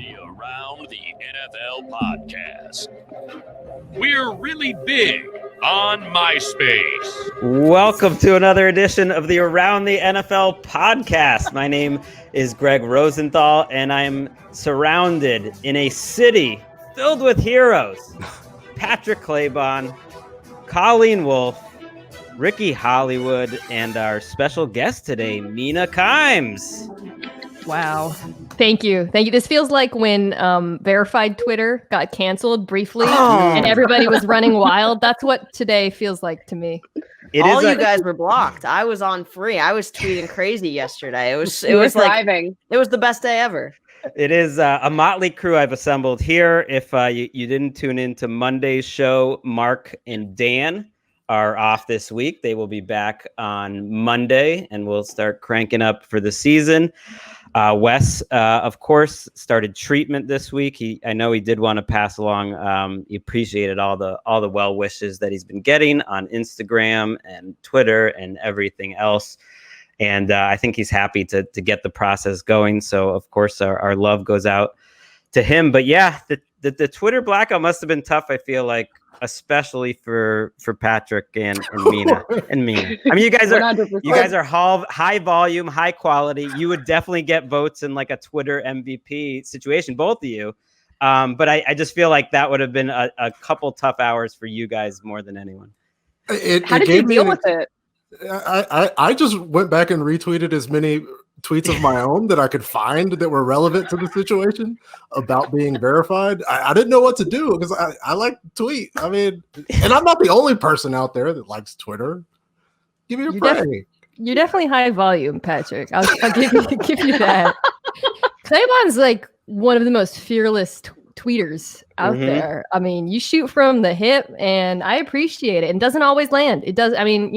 the Around the NFL podcast. We're really big on MySpace. Welcome to another edition of the Around the NFL podcast. My name is Greg Rosenthal, and I'm surrounded in a city filled with heroes. Patrick Claybon, Colleen Wolfe, Ricky Hollywood, and our special guest today, Mina Kimes. Wow. Thank you. This feels like when verified Twitter got canceled briefly and everybody was running wild. That's what today feels like to me. All you guys were blocked. I was on free. I was tweeting crazy yesterday. It was thriving. It was the best day ever. It is a motley crew I've assembled here. If you didn't tune into Monday's show, Mark and Dan are off this week. They will be back on Monday, and we'll start cranking up for the season. Wes, of course, started treatment this week. I know he did want to pass along. He appreciated all the well wishes that he's been getting on Instagram and Twitter and everything else. And I think he's happy to get the process going. So, of course, our love goes out to him. But yeah, the Twitter blackout must have been tough, I feel like, especially for Patrick and Mina. I mean, you guys are high volume, high quality. You would definitely get votes in like a Twitter MVP situation, both of you. But I just feel like that would have been a couple tough hours for you guys more than anyone. How did you deal with it? I just went back and retweeted as many tweets of my own that I could find that were relevant to the situation about being verified. I didn't know what to do because I like to tweet. I mean, and I'm not the only person out there that likes Twitter. Give me a break. You're definitely high volume, Patrick. I'll give you that. Claybon's like one of the most fearless tweeters out there. I mean, you shoot from the hip, and I appreciate it. And doesn't always land. It does. I mean,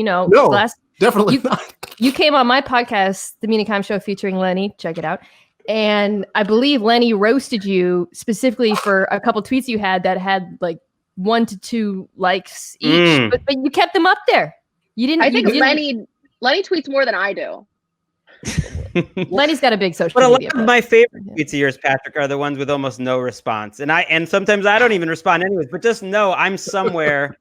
definitely not. You came on my podcast, the Mina Kimes Show, featuring Lenny. Check it out. And I believe Lenny roasted you specifically for a couple tweets you had that had like 1 to 2 likes each, but you kept them up there. You didn't. I think Lenny tweets more than I do. Lenny's got a big social media. But my favorite tweets of yours, Patrick, are the ones with almost no response. And sometimes I don't even respond anyways, but just know I'm somewhere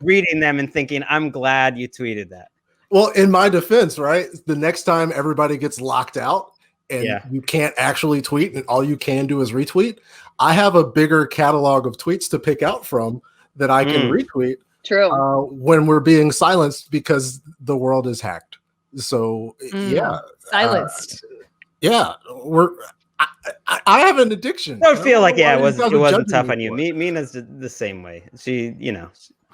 reading them and thinking, I'm glad you tweeted that. Well, in my defense, right, the next time everybody gets locked out and you can't actually tweet and all you can do is retweet, I have a bigger catalog of tweets to pick out from that I can retweet. True. When we're being silenced because the world is hacked. So, silenced. I have an addiction. I don't feel like, it wasn't tough on you. Mina's the same way.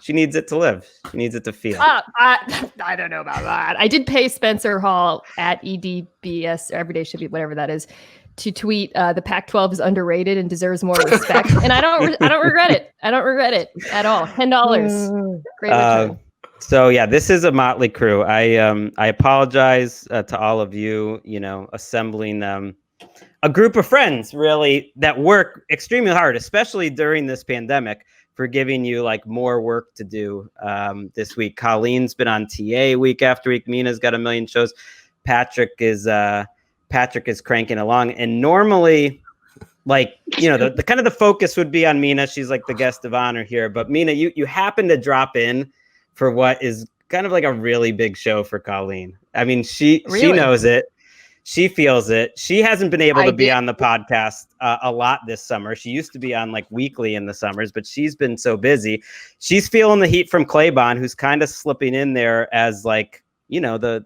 She needs it to live. She needs it to feel. I don't know about that. I did pay Spencer Hall at EDBS, or Everyday Should Be, whatever that is, to tweet the Pac-12 is underrated and deserves more respect. And I don't regret it. I don't regret it at all. $10. Great return. So yeah, this is a motley crew. I apologize to all of you. Assembling a group of friends really that work extremely hard, especially during this pandemic, for giving you like more work to do this week. Colleen's been on TA week after week. Mina's got a million shows. Patrick is cranking along. And normally, the kind of the focus would be on Mina. She's like the guest of honor here. But Mina, you happen to drop in for what is kind of like a really big show for Colleen. I mean, she knows it. She feels it. She hasn't been able to be on the podcast a lot this summer. She used to be on like weekly in the summers, but she's been so busy. She's feeling the heat from Claybon, who's kind of slipping in there as like, the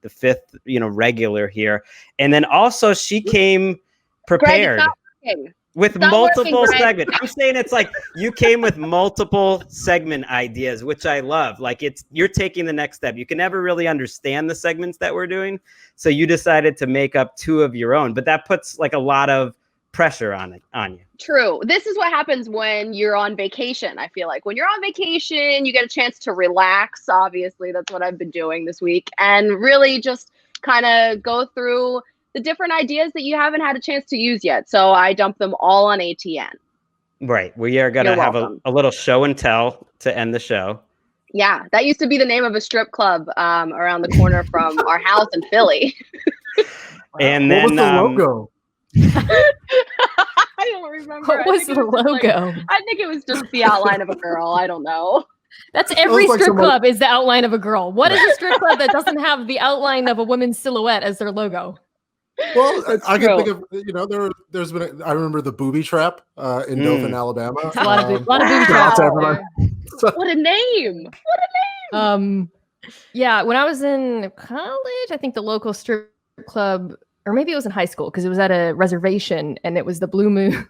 fifth, regular here. And then also she came prepared. Greg, with multiple segments. I'm saying it's like you came with multiple segment ideas, which I love. Like you're taking the next step. You can never really understand the segments that we're doing. So you decided to make up 2 of your own, but that puts like a lot of pressure on you. True. This is what happens when you're on vacation. I feel like when you're on vacation, you get a chance to relax. Obviously, that's what I've been doing this week, and really just kind of go through the different ideas that you haven't had a chance to use yet. So I dump them all on ATN. Right. We are going to have a little show and tell to end the show. Yeah. That used to be the name of a strip club around the corner from our house in Philly. And then what was the logo? What was the logo? I think it was just the outline of a girl. I don't know. That's every strip club is the outline of a girl. What is a strip club that doesn't have the outline of a woman's silhouette as their logo? Well, I can think of, there's been, I remember the booby trap in Dothan, Alabama. A lot of booby traps. What a name. Yeah, when I was in college, I think the local strip club, or maybe it was in high school, because it was at a reservation and it was the Blue Moon.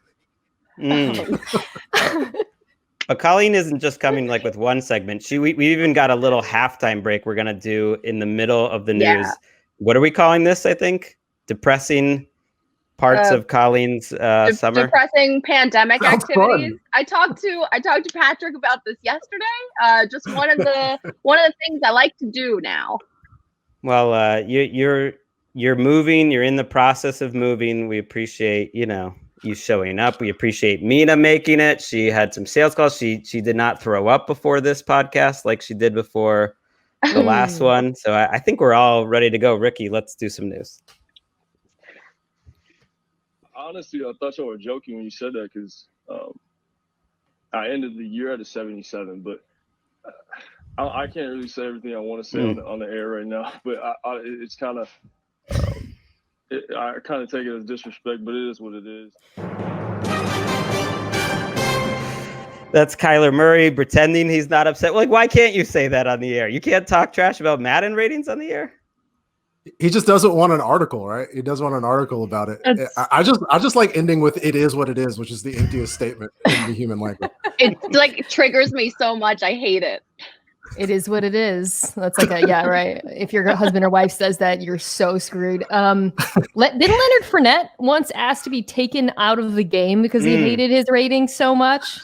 But Colleen isn't just coming like with one segment. We even got a little halftime break we're gonna do in the middle of the news. Yeah. What are we calling this? I think depressing parts of Colleen's summer. Depressing pandemic Sounds activities. fun. I talked to Patrick about this yesterday. Just one of the things I like to do now. Well, you're moving. You're in the process of moving. We appreciate you showing up. We appreciate Mina making it. She had some sales calls. She did not throw up before this podcast like she did before the last one. So I think we're all ready to go. Ricky, let's do some news. Honestly, I thought you were joking when you said that because I ended the year at a 77, but I can't really say everything I want to say on the air right now. But it's kind of I kind of take it as disrespect, but it is what it is. That's Kyler Murray pretending he's not upset. Like, why can't you say that on the air? You can't talk trash about Madden ratings on the air. He just doesn't want an article, right? He doesn't want an article about it. I just like ending with "it is what it is," which is the emptiest statement in the human language. It like triggers me so much. I hate it. It is what it is. That's like right. If your husband or wife says that, you're so screwed. Didn't Leonard Fournette once ask to be taken out of the game because he hated his rating so much?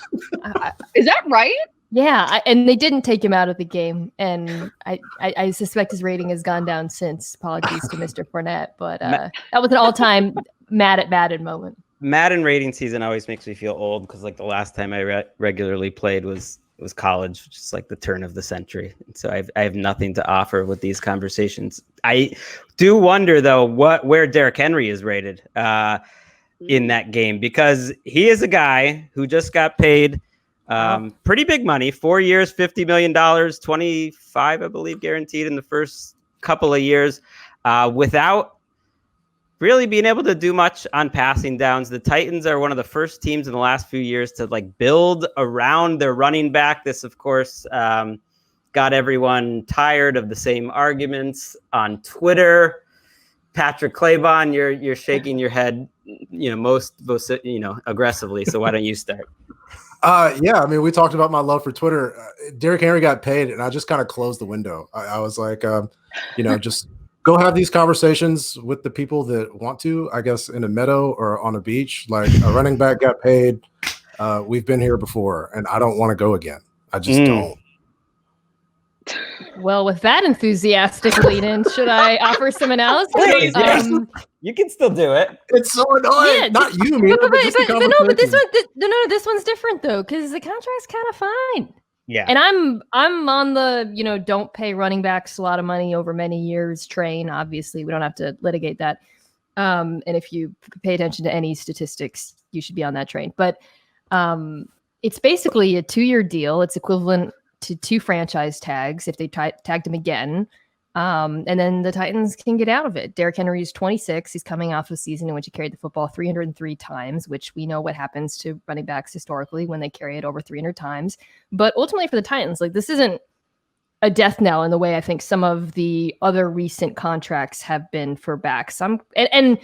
Is that right? Yeah, and they didn't take him out of the game, and I suspect his rating has gone down since. Apologies to Mr. Fournette, but that was an all-time mad at Madden moment. Madden rating season always makes me feel old because like the last time I regularly played was college, which is like the turn of the century. And so I have nothing to offer with these conversations. I do wonder though where Derrick Henry is rated in that game, because he is a guy who just got paid pretty big money, 4 years, $50 million, 25, I believe, guaranteed in the first couple of years, without really being able to do much on passing downs. The Titans are one of the first teams in the last few years to like build around their running back. This, of course, got everyone tired of the same arguments on Twitter. Patrick Claybon, you're shaking your head, most aggressively. So why don't you start? Yeah, I mean, we talked about my love for Twitter. Derrick Henry got paid, and I just kind of closed the window. I was like, just go have these conversations with the people that want to, I guess, in a meadow or on a beach. Like, a running back got paid. We've been here before, and I don't want to go again. I just don't. Well, with that enthusiastic lead-in, should I offer some analysis? Please, you can still do it. It's so annoying. Yeah, not you, Mina, but this one's different though, because the contract's kind of fine. Yeah, and I'm on the don't pay running backs a lot of money over many years train. Obviously, we don't have to litigate that. And if you pay attention to any statistics, you should be on that train. But it's basically a 2-year deal. It's equivalent to 2 franchise tags if they tagged him again. And then the Titans can get out of it. Derrick Henry is 26. He's coming off a season in which he carried the football 303 times, which we know what happens to running backs historically when they carry it over 300 times. But ultimately for the Titans, like, this isn't a death knell in the way I think some of the other recent contracts have been for backs. And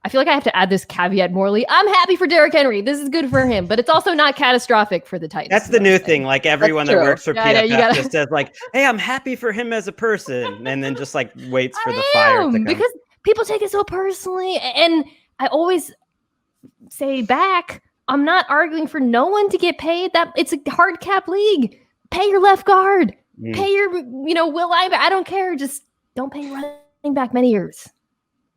I feel like I have to add this caveat morally. I'm happy for Derrick Henry. This is good for him, but it's also not catastrophic for the Titans. That's the new thing. Like, everyone that works for PFF just says like, hey, I'm happy for him as a person. And then just like waits for the fire to come. Because people take it so personally. And I always say back, I'm not arguing for no one to get paid. That it's a hard cap league. Pay your left guard. Pay your, Will I don't care. Just don't pay running back many years.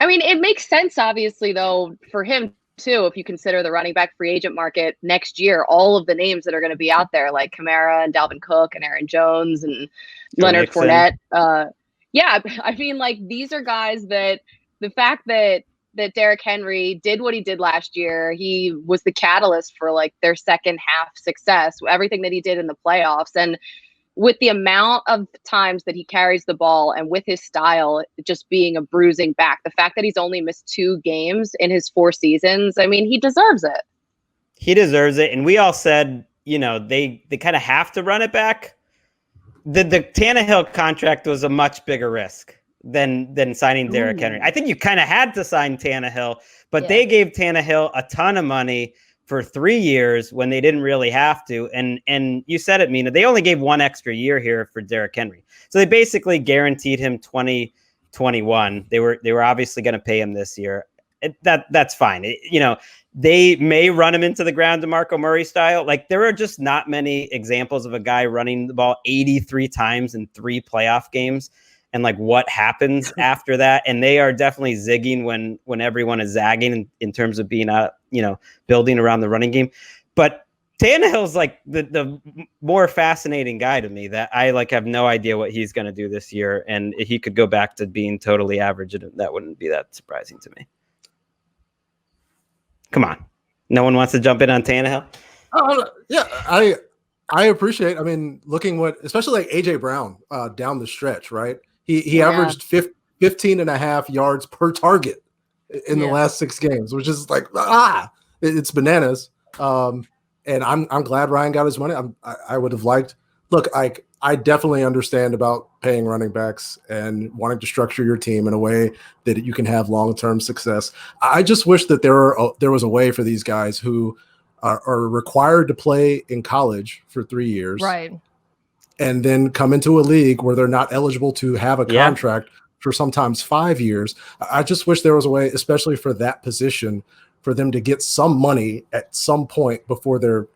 I mean, it makes sense, obviously, though, for him, too, if you consider the running back free agent market next year, all of the names that are going to be out there, like Kamara and Dalvin Cook and Aaron Jones and Leonard Fournette. Yeah, I mean, like, these are guys that the fact that that Derrick Henry did what he did last year. He was the catalyst for like their second half success, everything that he did in the playoffs. And with the amount of times that he carries the ball and with his style just being a bruising back, the fact that he's only missed 2 games in his 4 seasons, I mean, he deserves it. He deserves it. And we all said, they kind of have to run it back. The Tannehill contract was a much bigger risk than signing Derrick Henry. I think you kind of had to sign Tannehill, but they gave Tannehill a ton of money for 3 years when they didn't really have to. And you said it, Mina, they only gave 1 extra year here for Derrick Henry. So they basically guaranteed him 2021. They were obviously going to pay him this year. That's fine. They may run him into the ground DeMarco Murray style. Like, there are just not many examples of a guy running the ball 83 times in 3 playoff games and like what happens after that. And they are definitely zigging when everyone is zagging in terms of being building around the running game. But Tannehill's like the more fascinating guy to me, that I like have no idea what he's going to do this year. And if he could go back to being totally average, that wouldn't be that surprising to me. Come on. No one wants to jump in on Tannehill? Yeah, I appreciate, I mean, looking especially like AJ Brown down the stretch, right? He averaged 15 and a half yards per target in the last 6 games, which is like, it's bananas. And I'm glad Ryan got his money. I would have liked, I definitely understand about paying running backs and wanting to structure your team in a way that you can have long-term success. I just wish that there was a way for these guys who are required to play in college for 3 years. Right. And then come into a league where they're not eligible to have a contract for sometimes 5 years. I just wish there was a way, especially for that position, for them to get some money at some point before they're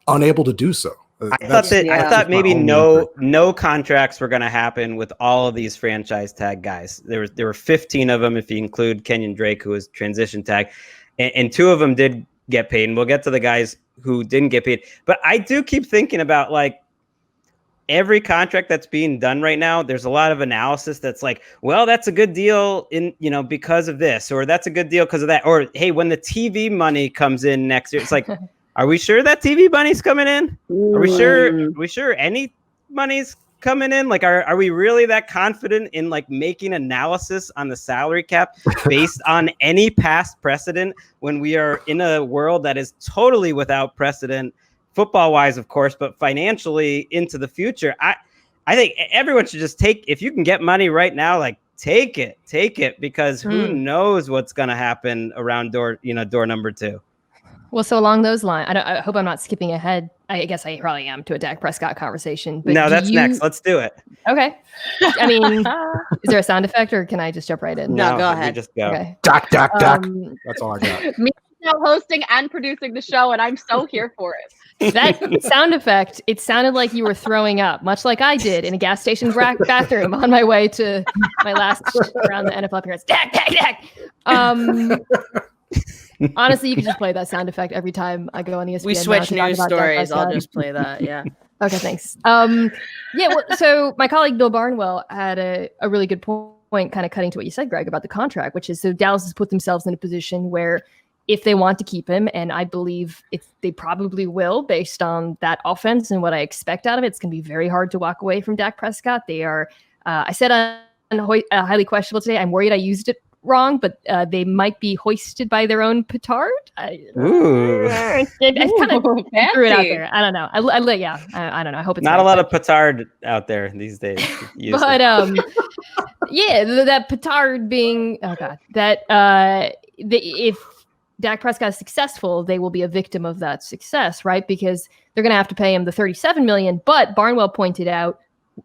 unable to do so. I thought maybe no contracts were going to happen with all of these franchise tag guys. There were 15 of them if you include Kenyon Drake, who was transition tag, and 2 of them did get paid. And we'll get to the guys who didn't get paid. But I do keep thinking about like every contract that's being done right now. There's a lot of analysis that's like, well, that's a good deal because of this, or that's a good deal because of that, or hey, when the TV money comes in next year, it's like. Are we sure that TV money's coming in? Are we sure any money's coming in? Like, are we really that confident in like making analysis on the salary cap based on any past precedent when we are in a world that is totally without precedent, football wise, of course, but financially into the future? I think everyone should just if you can get money right now, like take it, because who knows what's going to happen around door number 2. Well, so along those lines, I hope I'm not skipping ahead. I guess I probably am to a Dak Prescott conversation. But no, that's next. Let's do it. Okay. I mean, is there a sound effect or can I just jump right in? No, go ahead. Just go. Okay. Dak. That's all I got. Me now hosting and producing the show, and I'm so here for it. That sound effect, it sounded like you were throwing up, much like I did in a gas station bathroom on my way to my last around the NFL appearance. Dak. Honestly, you can just play that sound effect every time I go on ESPN. We switch news stories. I'll just play that. Yeah. Okay, thanks. So my colleague Bill Barnwell had a really good point, kind of cutting to what you said, Greg, about the contract, which is so Dallas has put themselves in a position where if they want to keep him, and I believe they probably will based on that offense and what I expect out of it, it's going to be very hard to walk away from Dak Prescott. They are, I said highly questionable today. I'm worried I used it wrong, but they might be hoisted by their own petard. I kind of threw it out there. I don't know. I don't know. I hope it's not a lot of petard out there these days. But that petard being if Dak Prescott is successful, they will be a victim of that success, right? Because they're going to have to pay him the $37 million. But Barnwell pointed out,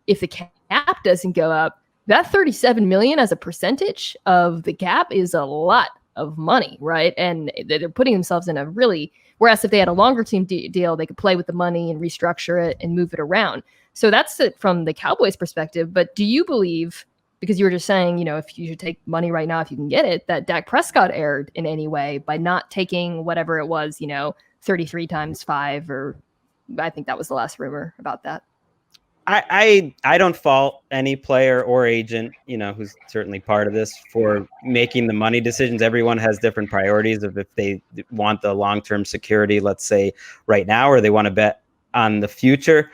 if the cap doesn't go up, that $37 million as a percentage of the cap is a lot of money, right? And they're putting themselves in a really, whereas if they had a longer team deal, they could play with the money and restructure it and move it around. So that's it from the Cowboys' perspective. But do you believe, because you were just saying, if you should take money right now, if you can get it, that Dak Prescott erred in any way by not taking whatever it was, 33 times 5, or I think that was the last rumor about that. I don't fault any player or agent, who's certainly part of this, for making the money decisions. Everyone has different priorities of if they want the long-term security, let's say right now, or they want to bet on the future.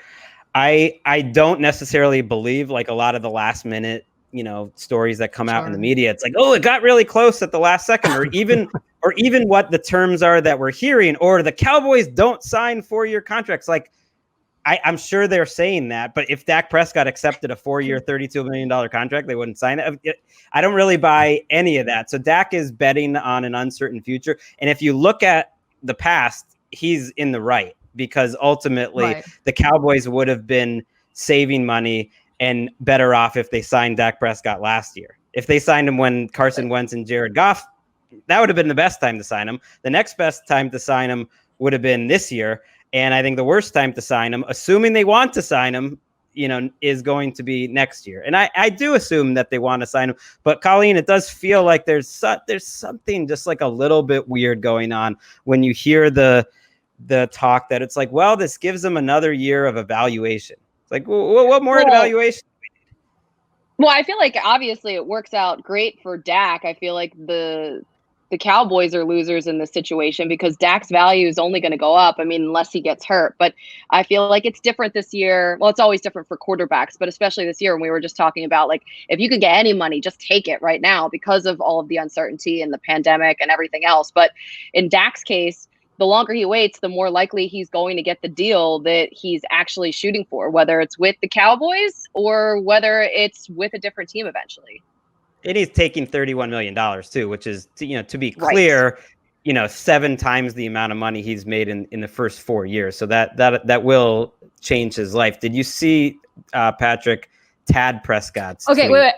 I don't necessarily believe like a lot of the last minute, stories that come out in the media. It's like, oh, it got really close at the last second, or even what the terms are that we're hearing, or the Cowboys don't sign 4-year contracts. Like, I'm sure they're saying that, but if Dak Prescott accepted a 4-year, $32 million contract, they wouldn't sign it. I don't really buy any of that. So Dak is betting on an uncertain future. And if you look at the past, he's in the right, because ultimately the Cowboys would have been saving money and better off if they signed Dak Prescott last year. If they signed him when Carson Wentz and Jared Goff, that would have been the best time to sign him. The next best time to sign him would have been this year. And I think the worst time to sign him, assuming they want to sign him, is going to be next year. And I do assume that they want to sign him. But Colleen, it does feel like there's something just like a little bit weird going on when you hear the talk that it's like, well, this gives them another year of evaluation. It's like, what more evaluation? Well, I feel like obviously it works out great for Dak. I feel like the Cowboys are losers in this situation because Dak's value is only going to go up. I mean, unless he gets hurt. But I feel like it's different this year. Well, it's always different for quarterbacks, but especially this year when we were just talking about, like, if you could get any money, just take it right now because of all of the uncertainty and the pandemic and everything else. But in Dak's case, the longer he waits, the more likely he's going to get the deal that he's actually shooting for, whether it's with the Cowboys or whether it's with a different team eventually. And he's taking $31 million too, which is, to be clear, 7 times the amount of money he's made in the first 4 years. So that will change his life. Did you see Patrick, Tad Prescott's? Okay, wait.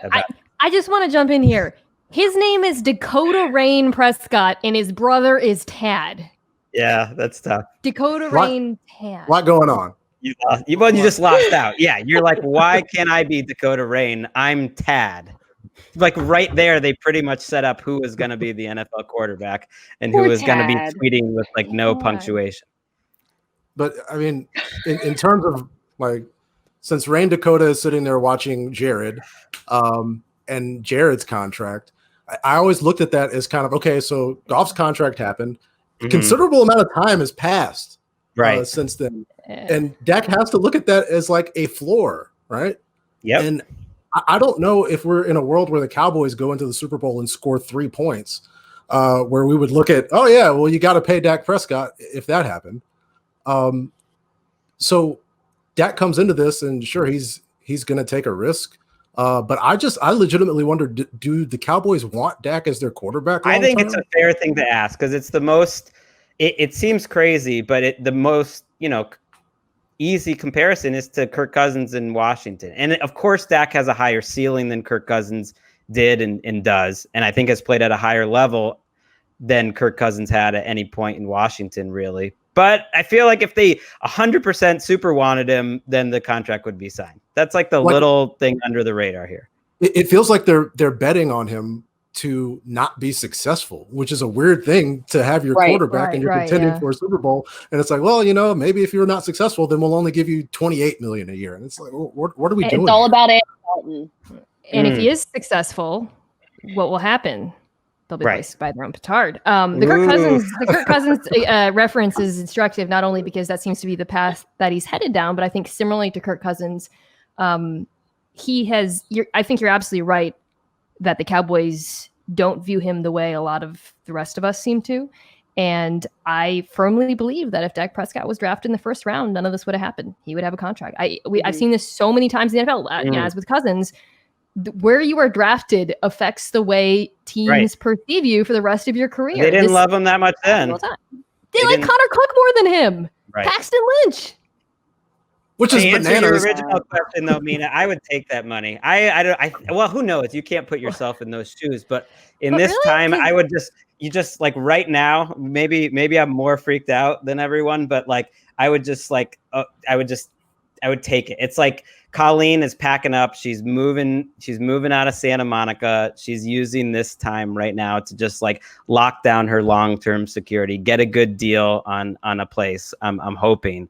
I just want to jump in here. His name is Dakota Rain Prescott, and his brother is Tad. Yeah, that's tough. Dakota Rain Tad. What going on? You just lost out. Yeah, you're like, why can't I be Dakota Rain? I'm Tad. Like right there, they pretty much set up who is going to be the NFL quarterback and who is going to be tweeting with like no punctuation. But I mean, in terms of like, since Rain Dakota is sitting there watching Jared and Jared's contract, I always looked at that as kind of, okay, so Goff's contract happened. Mm-hmm. Considerable amount of time has passed since then. And Dak has to look at that as like a floor, right? Yep. And I don't know if we're in a world where the Cowboys go into the Super Bowl and score 3 points, where we would look at, oh yeah, well, you got to pay Dak Prescott if that happened. So Dak comes into this, and sure, he's going to take a risk. But I legitimately wonder, do the Cowboys want Dak as their quarterback? I think it's a fair thing to ask because it's the most. It seems crazy, but the most easy comparison is to Kirk Cousins in Washington. And of course, Dak has a higher ceiling than Kirk Cousins did and does. And I think has played at a higher level than Kirk Cousins had at any point in Washington, really. But I feel like if they 100% super wanted him, then the contract would be signed. That's like the little thing under the radar here. It feels like they're betting on him to not be successful, which is a weird thing to have your quarterback and you're contending for a Super Bowl. And it's like, well, maybe if you're not successful, then we'll only give you $28 million a year. And it's like, what are we doing? It's all about Andy Dalton. And if he is successful, what will happen? They'll be placed by their own petard. The Kirk Cousins reference is instructive, not only because that seems to be the path that he's headed down, but I think similarly to Kirk Cousins, I think you're absolutely right that the Cowboys don't view him the way a lot of the rest of us seem to. And I firmly believe that if Dak Prescott was drafted in the first round, none of this would have happened. He would have a contract. I've seen this so many times in the NFL, as with Cousins. Where you are drafted affects the way teams perceive you for the rest of your career. They didn't love him that much then. They like Connor Cook more than him. Paxton Lynch. Which is bananas. To your original question, though, Mina, I would take that money. Well, who knows? You can't put yourself in those shoes. But this time, I would just like right now, maybe I'm more freaked out than everyone, but like I would take it. It's like Colleen is packing up. She's moving out of Santa Monica. She's using this time right now to just like lock down her long-term security, get a good deal on a place. I'm hoping.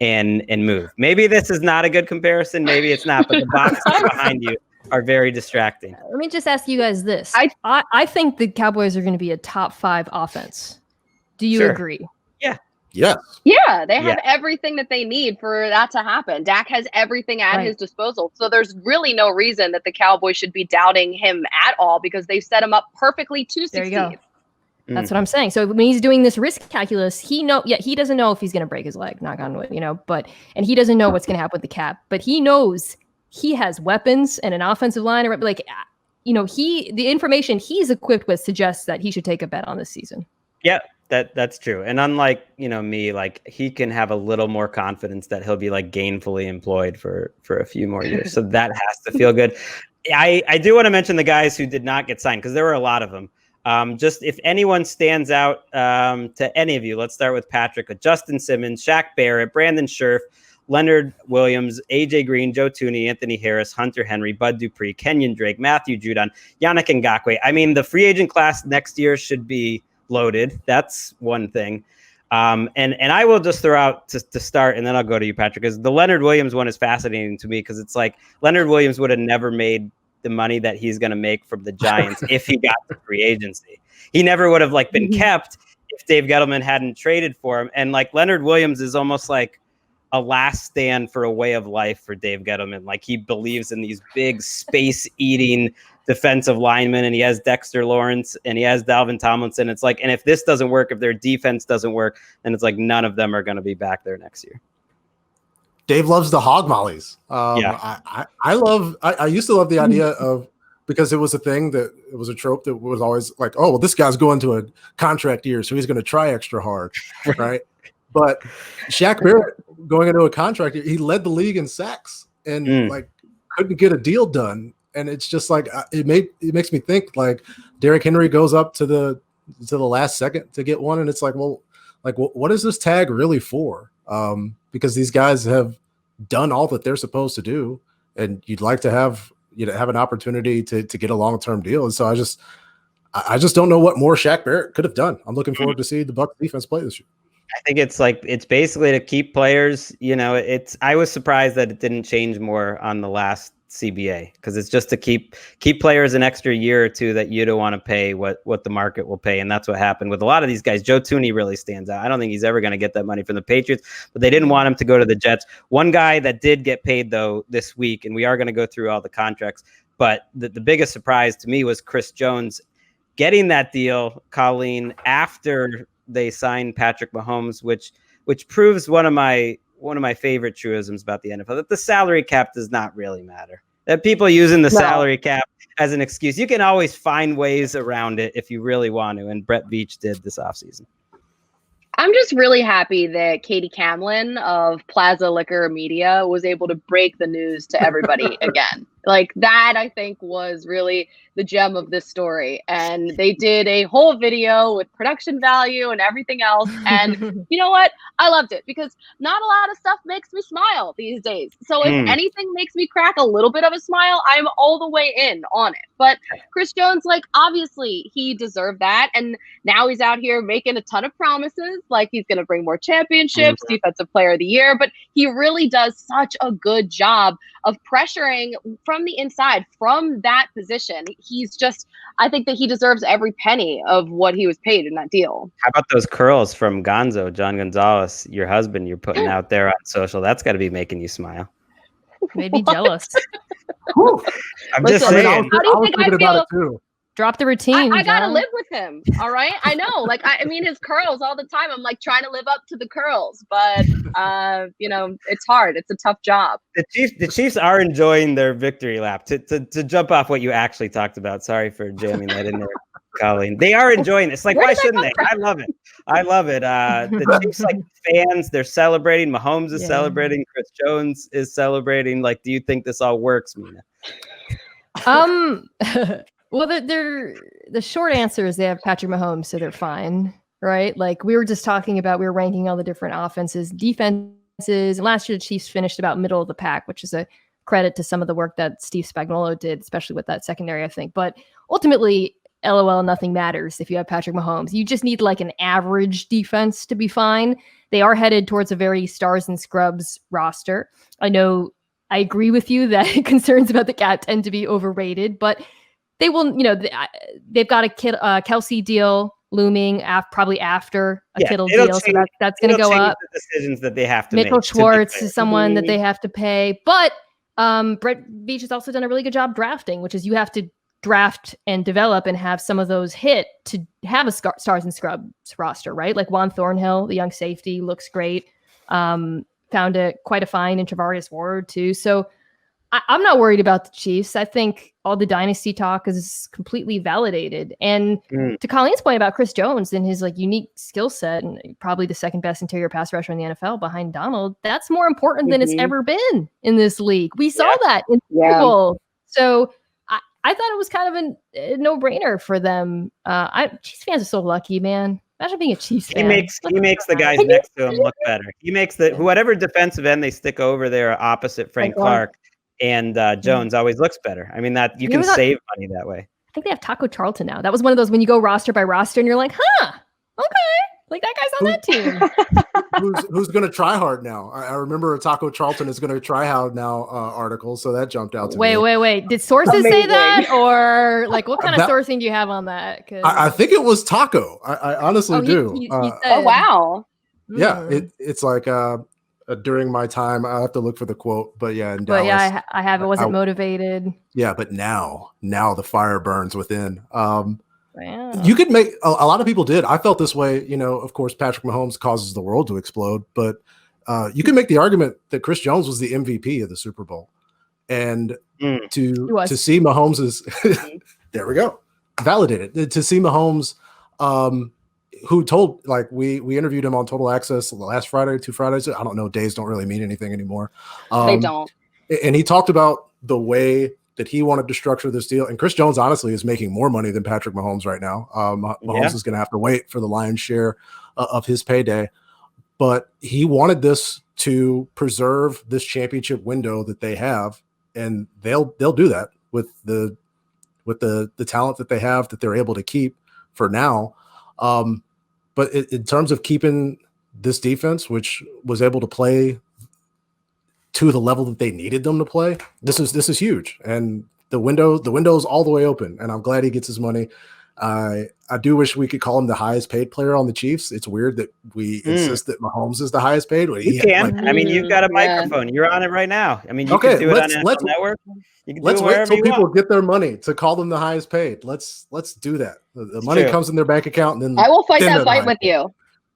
and move. Maybe this is not a good comparison. Maybe it's not, but the boxes behind you are very distracting. Let me just ask you guys this. I think the Cowboys are going to be a top 5 offense. Do you agree? Yeah. Yes. Yeah, they have everything that they need for that to happen. Dak has everything at his disposal. So there's really no reason that the Cowboys should be doubting him at all because they've set him up perfectly to succeed. There you go. That's what I'm saying. So when he's doing this risk calculus, he doesn't know if he's going to break his leg, knock on wood, and he doesn't know what's going to happen with the cap, but he knows he has weapons and an offensive line. The information he's equipped with suggests that he should take a bet on this season. Yeah. That's true. And unlike, me, like he can have a little more confidence that he'll be like gainfully employed for a few more years. So that has to feel good. I do want to mention the guys who did not get signed because there were a lot of them. Just if anyone stands out to any of you, let's start with Patrick, Justin Simmons, Shaq Barrett, Brandon Scherf, Leonard Williams, AJ Green, Joe Thuney, Anthony Harris, Hunter Henry, Bud Dupree, Kenyon Drake, Matthew Judon, Yannick Ngakoue. I mean, the free agent class next year should be loaded. That's one thing. And I will just throw out to start, and then I'll go to you, Patrick, because the Leonard Williams one is fascinating to me because it's like Leonard Williams would have never made the money that he's going to make from the Giants if he got the free agency. He never would have been kept if Dave Gettleman hadn't traded for him. And Leonard Williams is almost like a last stand for a way of life for Dave Gettleman. Like he believes in these big space eating defensive linemen, and he has Dexter Lawrence and he has Dalvin Tomlinson. It's like, and if this doesn't work, if their defense doesn't work, then it's like none of them are going to be back there next year. Dave loves the hog mollies. I used to love the idea of, because it was a thing that it was a trope that was always like, oh, well, this guy's going to a contract year, so he's going to try extra hard. Right. But Shaq Barrett going into a contract year, he led the league in sacks and couldn't get a deal done. And it's just like, it makes me think like Derrick Henry goes up to the last second to get one. And it's like, well, like, what is this tag really for? Because these guys have done all that they're supposed to do. And you'd like to have an opportunity to get a long-term deal. And so I just don't know what more Shaq Barrett could have done. I'm looking forward to see the Bucs defense play this year. I think it's basically to keep players, I was surprised that it didn't change more on the last CBA because it's just to keep players an extra year or two that you don't want to pay what the market will pay. And that's what happened with a lot of these guys. Joe Thuney really stands out. I don't think he's ever going to get that money from the Patriots, but they didn't want him to go to the Jets. One guy that did get paid though this week, and we are going to go through all the contracts, but the biggest surprise to me was Chris Jones getting that deal, Colleen, after they signed Patrick Mahomes, which proves one of my favorite truisms about the NFL, that the salary cap does not really matter. That people using the salary cap as an excuse, you can always find ways around it if you really want to. And Brett Veach did this offseason. I'm just really happy that Katie Camlin of Plaza Liquor Media was able to break the news to everybody again. Like that, I think, was really the gem of this story. And they did a whole video with production value and everything else. And you know what? I loved it because not a lot of stuff makes me smile these days. So if anything makes me crack a little bit of a smile, I'm all the way in on it. But Chris Jones, obviously he deserved that. And now he's out here making a ton of promises. Like he's going to bring more championships, defensive player of the year. But he really does such a good job of pressuring from the inside, from that position. I think that he deserves every penny of what he was paid in that deal. How about those curls from Gonzo, John Gonzalez, your husband, you're putting out there on social? That's got to be making you smile. Maybe jealous. I'm just saying. How do you think I feel? It too. Drop the routine. I gotta live with him. All right. I know. I mean, his curls all the time. I'm trying to live up to the curls, but it's hard. It's a tough job. The Chiefs are enjoying their victory lap. To jump off what you actually talked about. Sorry for jamming that in there, Colleen. They are enjoying it. It's like, why shouldn't they? I love it. The Chiefs fans, they're celebrating. Mahomes is celebrating. Chris Jones is celebrating. Do you think this all works, Mina? Well, the short answer is they have Patrick Mahomes, so they're fine, right? We were just talking about, we were ranking all the different offenses, defenses. And last year, the Chiefs finished about middle of the pack, which is a credit to some of the work that Steve Spagnuolo did, especially with that secondary, I think. But ultimately, LOL, nothing matters if you have Patrick Mahomes. You just need an average defense to be fine. they are headed towards a very stars and scrubs roster. I know I agree with you that concerns about the cap tend to be overrated, but they will, they've got a Kelsey deal looming probably after a Kittle deal. So that's going to go up. The decisions that they have to make. Mitchell Schwartz is someone that Mm-hmm. they have to pay. But Brett Beach has also done a really good job drafting, which is you have to draft and develop and have some of those hit to have a stars and scrubs roster, right? Like Juan Thornhill, the young safety, looks great. Found quite a find in Travarius Ward too. So I'm not worried about the Chiefs. I think all the dynasty talk is completely validated. And to Colleen's point about Chris Jones and his like unique skill set and probably the second best interior pass rusher in the NFL behind Donald, that's more important than it's ever been in this league. We saw that in Super Bowl. So I thought it was kind of a no-brainer for them. Chiefs fans are so lucky, man. Imagine being a Chiefs fan. He makes the guys next to him look better. He makes whatever defensive end they stick over there opposite Frank Clark and Jones always looks better. I mean, that you can save money that way. I think they have Taco Charlton now. That was one of those when you go roster by roster and you're like, huh, okay. Like that guy's on that team. Who's going to try hard now? I remember Taco Charlton is going to try hard now article, so that jumped out to me. Wait. Did sources say that, or like what kind of sourcing do you have on that? I think it was Taco. I honestly do. He Oh said, wow! Yeah, it's like during my time. I have to look for the quote, but yeah, in Dallas, yeah, I have. It wasn't motivated. Yeah, but now the fire burns within. Wow. You could make a lot of people did. I felt this way, of course, Patrick Mahomes causes the world to explode, but you can make the argument that Chris Jones was the MVP of the Super Bowl. And to see Mahomes there we go. Validated. To see Mahomes, who told, like we interviewed him on Total Access last Friday, 2 Fridays. I don't know. Days don't really mean anything anymore. They don't. And he talked about the way that he wanted to structure this deal. And Chris Jones, honestly, is making more money than Patrick Mahomes right now. Mahomes is going to have to wait for the lion's share of his payday. But he wanted this to preserve this championship window that they have. And they'll do that with the talent that they have that they're able to keep for now. But in terms of keeping this defense, which was able to play to the level that they needed them to play, this is huge, and the window is all the way open, and I'm glad he gets his money. I do wish we could call him the highest paid player on the Chiefs. It's weird that we insist that Mahomes is the highest paid. You can. I mean, you've got a microphone. You're on it right now. I mean, you can do it on NFL Network. You can let's do it wait till people want. get their money to call them the highest paid. Let's do that. The money comes in their bank account, and then I will fight that fight with you.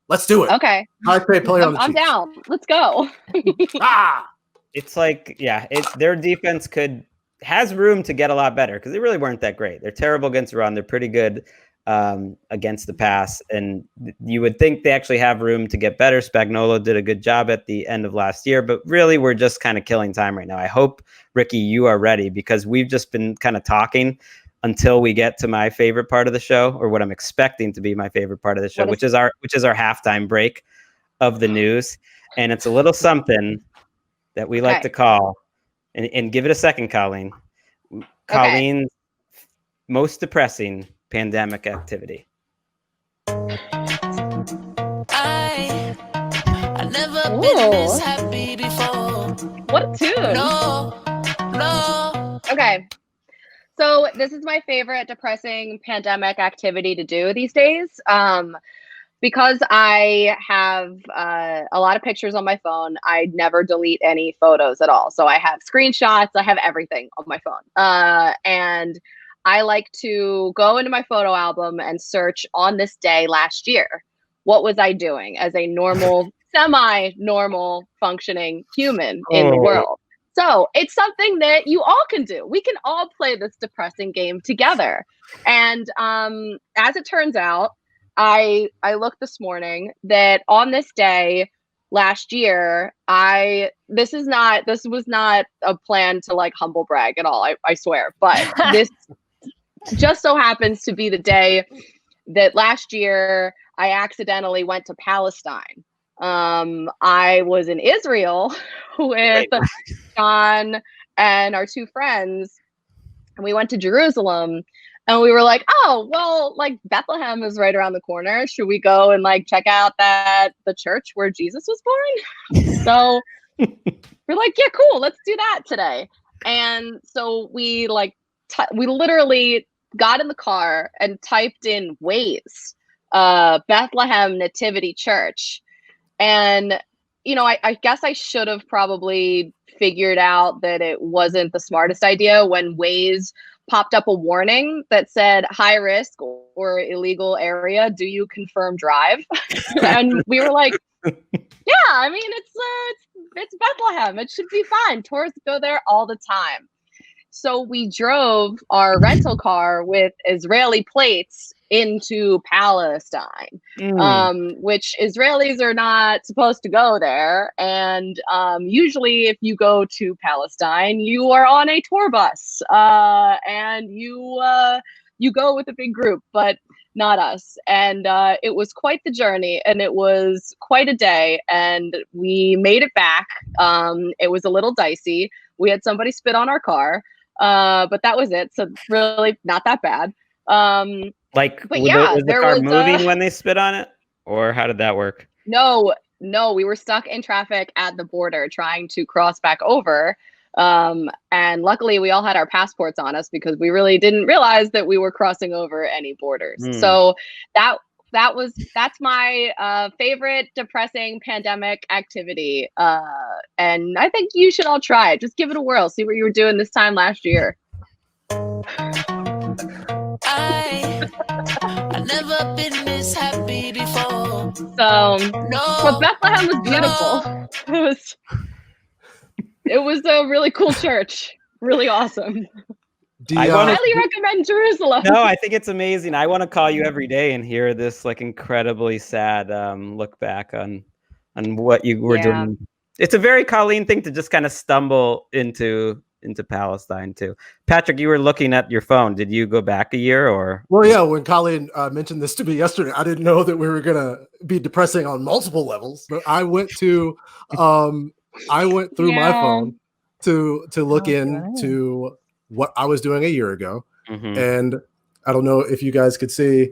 Let's do it. Okay. Highest paid player on the Chiefs. I'm down. Let's go. It's like, their defense has room to get a lot better because they really weren't that great. They're terrible against the run. They're pretty good against the pass. And you would think they actually have room to get better. Spagnuolo did a good job at the end of last year, but really we're just kind of killing time right now. I hope, Ricky, you are ready because we've just been kind of talking until we get to my favorite part of the show, or what I'm expecting to be my favorite part of the show, which is our halftime break of the news. And it's a little something that we like to call, and give it a second, Colleen. Colleen's most depressing pandemic activity. I never been this happy before. What a tune. No. Okay. So this is my favorite depressing pandemic activity to do these days. Because I have a lot of pictures on my phone, I never delete any photos at all. So I have screenshots, I have everything on my phone. And I like to go into my photo album and search on this day last year. What was I doing as a normal, semi-normal funcing human in the world? So it's something that you all can do. We can all play this depressing game together. And as it turns out, I looked this morning that on this day last year, this was not a plan to like humble brag at all, I swear, but this just so happens to be the day that last year I accidentally went to Palestine. I was in Israel with John and our 2 friends, and we went to Jerusalem. And we were like, oh, well, like Bethlehem is right around the corner. Should we go and like check out the church where Jesus was born? So we're like, yeah, cool. Let's do that today. And so we we literally got in the car and typed in Waze, Bethlehem Nativity Church. And, I guess I should have probably figured out that it wasn't the smartest idea when Waze popped up a warning that said high risk or illegal area. Do you confirm drive? And we were like, yeah, I mean, it's Bethlehem. It should be fine. Tourists go there all the time. So we drove our rental car with Israeli plates into Palestine, which Israelis are not supposed to go there. And usually if you go to Palestine, you are on a tour bus and you go with a big group, but not us. And it was quite the journey and it was quite a day. And we made it back. It was a little dicey. We had somebody spit on our car. But that was it. So really not that bad. But yeah, was the car moving when they spit on it, or how did that work? No, we were stuck in traffic at the border trying to cross back over. And luckily we all had our passports on us because we really didn't realize that we were crossing over any borders. So that's my favorite depressing pandemic activity. And I think you should all try it. Just give it a whirl. See what you were doing this time last year. I've never been this happy before. So Bethlehem was beautiful. It was a really cool church. Really awesome. I highly recommend Jerusalem. No, I think it's amazing. I want to call you every day and hear this like incredibly sad look back on what you were doing. It's a very Colleen thing to just kind of stumble into Palestine too. Patrick, you were looking at your phone. Did you go back a year or? Well, yeah. When Colleen mentioned this to me yesterday, I didn't know that we were gonna be depressing on multiple levels. But I went through my phone to look into what I was doing a year ago. And I don't know if you guys could see,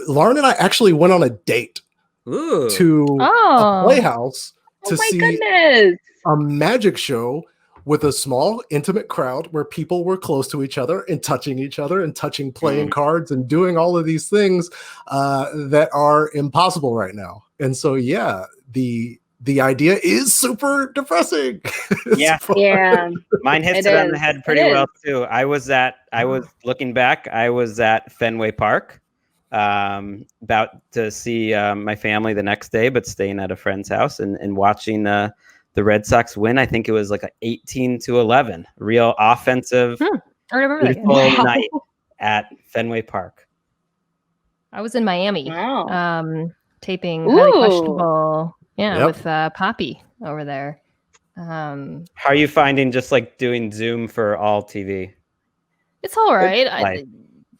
Lauren and I actually went on a date to a playhouse to see a magic show with a small intimate crowd where people were close to each other and touching playing cards and doing all of these things that are impossible right now. And so, yeah, the idea is super depressing. Yeah. Mine hits it on the head pretty well too. I was looking back, I was at Fenway Park, about to see my family the next day, but staying at a friend's house and watching the Red Sox win. I think it was like 18-11, real offensive, beautiful night at Fenway Park. I was in Miami, taping Highly Questionable. With Poppy over there. How are you finding just like doing Zoom for all TV? It's all right.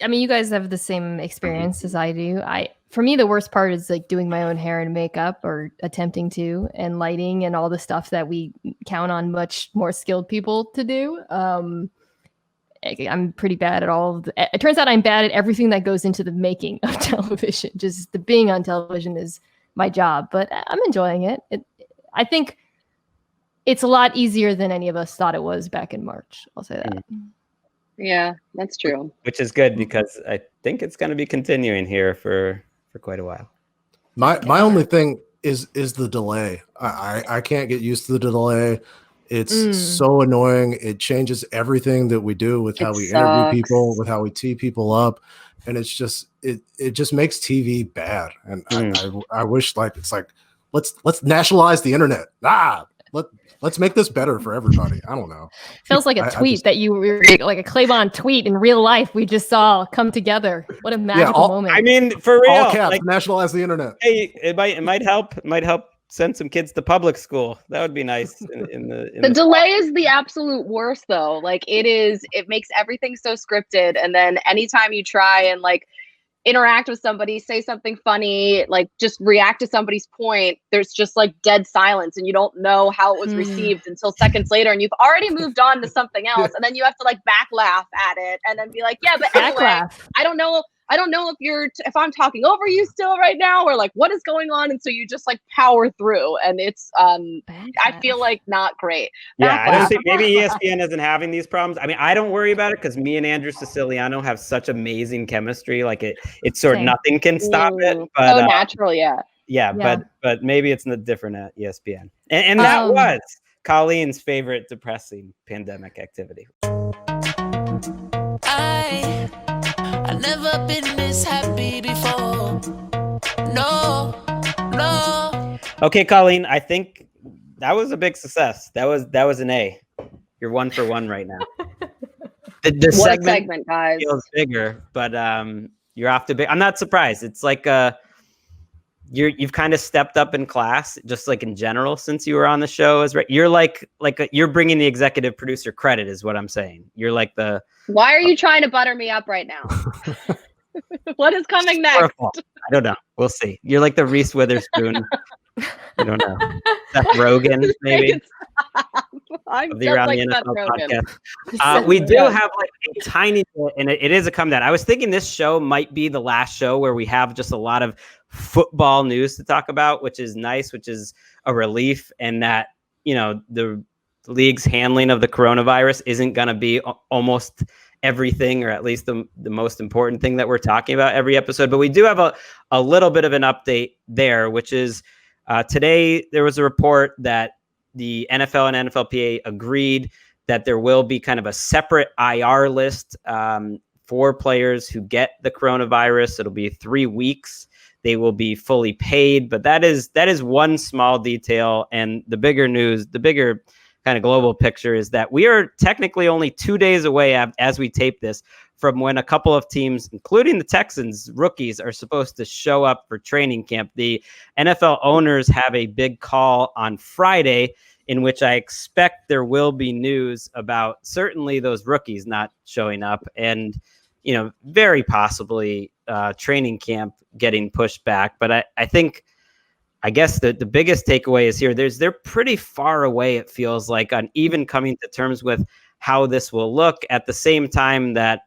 I mean, you guys have the same experience as I do. For me, the worst part is like doing my own hair and makeup, or attempting to, and lighting and all the stuff that we count on much more skilled people to do. I'm pretty bad at all of it turns out I'm bad at everything that goes into the making of television. Just the being on television is my job, but I'm enjoying it. I think it's a lot easier than any of us thought it was back in March. I'll say that. Yeah, that's true. Which is good because I think it's going to be continuing here for quite a while. My only thing is the delay. I can't get used to the delay. It's so annoying. It changes everything that we do with how we interview people, with how we tee people up. And it's just it just makes TV bad. And I wish it's like let's nationalize the internet. Let's make this better for everybody. I don't know. Feels like a tweet that you were like a Claybon tweet in real life. We just saw come together. What a magical moment. I mean, for real, all caps, nationalize the internet. Hey, it might help. It might help send some kids to public school. That would be nice. The delay is the absolute worst, though. Like it makes everything so scripted, and then anytime you try and like interact with somebody, say something funny, like just react to somebody's point, there's just like dead silence and you don't know how it was received until seconds later, and you've already moved on to something else, and then you have to like back laugh at it and then be like, yeah, but anyway, I don't know if I'm talking over you still right now, or like what is going on, and so you just like power through, and it's I feel like not great. Yeah, I don't think maybe ESPN isn't having these problems. I mean, I don't worry about it because me and Andrew Siciliano have such amazing chemistry. Like it's sort of nothing can stop it. But so natural, yeah. But maybe it's different at ESPN. And that was Colleen's favorite depressing pandemic activity. I've never been this happy before. No. Okay, Colleen, I think that was a big success. That was an A. You're 1 for 1 right now. The segment, guys, feels bigger, but you're off to big. I'm not surprised. It's like you've kind of stepped up in class, just like in general since you were on the show. You're you're bringing the executive producer credit, is what I'm saying. You're like the. Why are you trying to butter me up right now? What is coming next? I don't know. We'll see. You're like the Reese Witherspoon. I don't know. Seth Rogen, maybe. I'm just like the NFL podcast. We do have like a tiny bit, and it is a come down. I was thinking this show might be the last show where we have just a lot of football news to talk about, which is nice, which is a relief, and that, the league's handling of the coronavirus isn't going to be almost everything, or at least the most important thing that we're talking about every episode. But we do have a little bit of an update there, which is today there was a report that the NFL and NFLPA agreed that there will be kind of a separate IR list for players who get the coronavirus. It'll be 3 weeks. They will be fully paid, but that is one small detail. And the bigger news, the bigger kind of global picture is that we are technically only 2 days away as we tape this from when a couple of teams, including the Texans, rookies, are supposed to show up for training camp. The NFL owners have a big call on Friday in which I expect there will be news about certainly those rookies not showing up and, very possibly training camp getting pushed back. But I guess the biggest takeaway is here. They're pretty far away, it feels like, on even coming to terms with how this will look, at the same time that,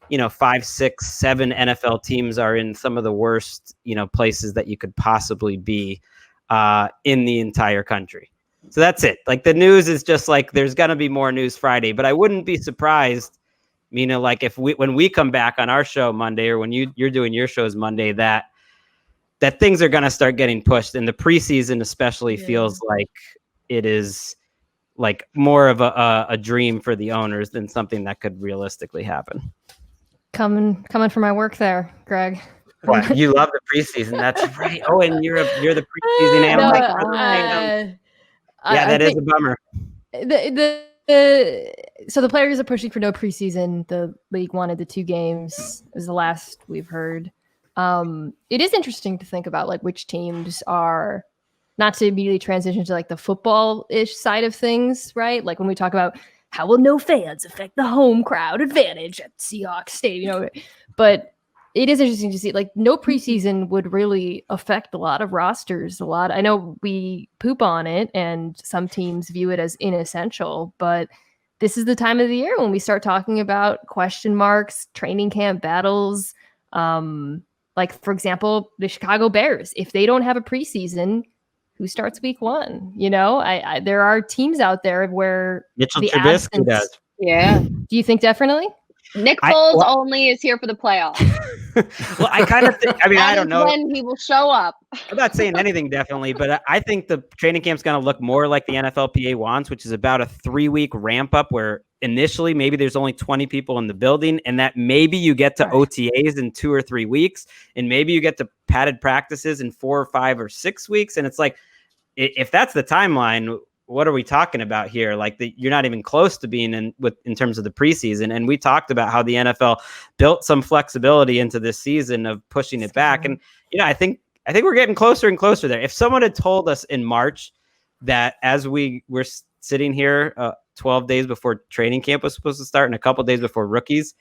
5, 6, 7 NFL teams are in some of the worst, places that you could possibly be in the entire country. So that's it. Like, the news is just like, there's going to be more news Friday, but I wouldn't be surprised, Mina, like when we come back on our show Monday, or when you're doing your shows Monday, that things are going to start getting pushed. And the preseason especially feels like it is like more of a dream for the owners than something that could realistically happen. Coming for my work there, Greg. What? You love the preseason. That's right. Oh, and you're the preseason analyst. That is a bummer. So the players are pushing for no preseason. The league wanted the 2 games. It was the last we've heard. It is interesting to think about like which teams are, not to immediately transition to like the football-ish side of things, right? Like when we talk about how will no fans affect the home crowd advantage at Seahawks Stadium, but it is interesting to see like no preseason would really affect a lot of rosters. I know we poop on it and some teams view it as inessential, but this is the time of the year when we start talking about question marks, training camp battles. Like, for example, the Chicago Bears, if they don't have a preseason, who starts week 1? There are teams out there where Mitchell Trubisky does. Yeah. Do you think definitely? Nick Foles only is here for the playoffs. Well, I kind of think, I don't know when he will show up. I'm not saying anything definitely, but I think the training camp's going to look more like the NFLPA wants, which is about a 3-week ramp up where initially maybe there's only 20 people in the building, and that maybe you get to OTAs in 2 or 3 weeks, and maybe you get to padded practices in 4 or 5 or 6 weeks. And it's like, if that's the timeline, what are we talking about here? Like you're not even close to being in terms of the preseason. And we talked about how the NFL built some flexibility into this season of pushing it back. And, I think we're getting closer and closer there. If someone had told us in March that as we were sitting here 12 days before training camp was supposed to start and a couple days before rookies,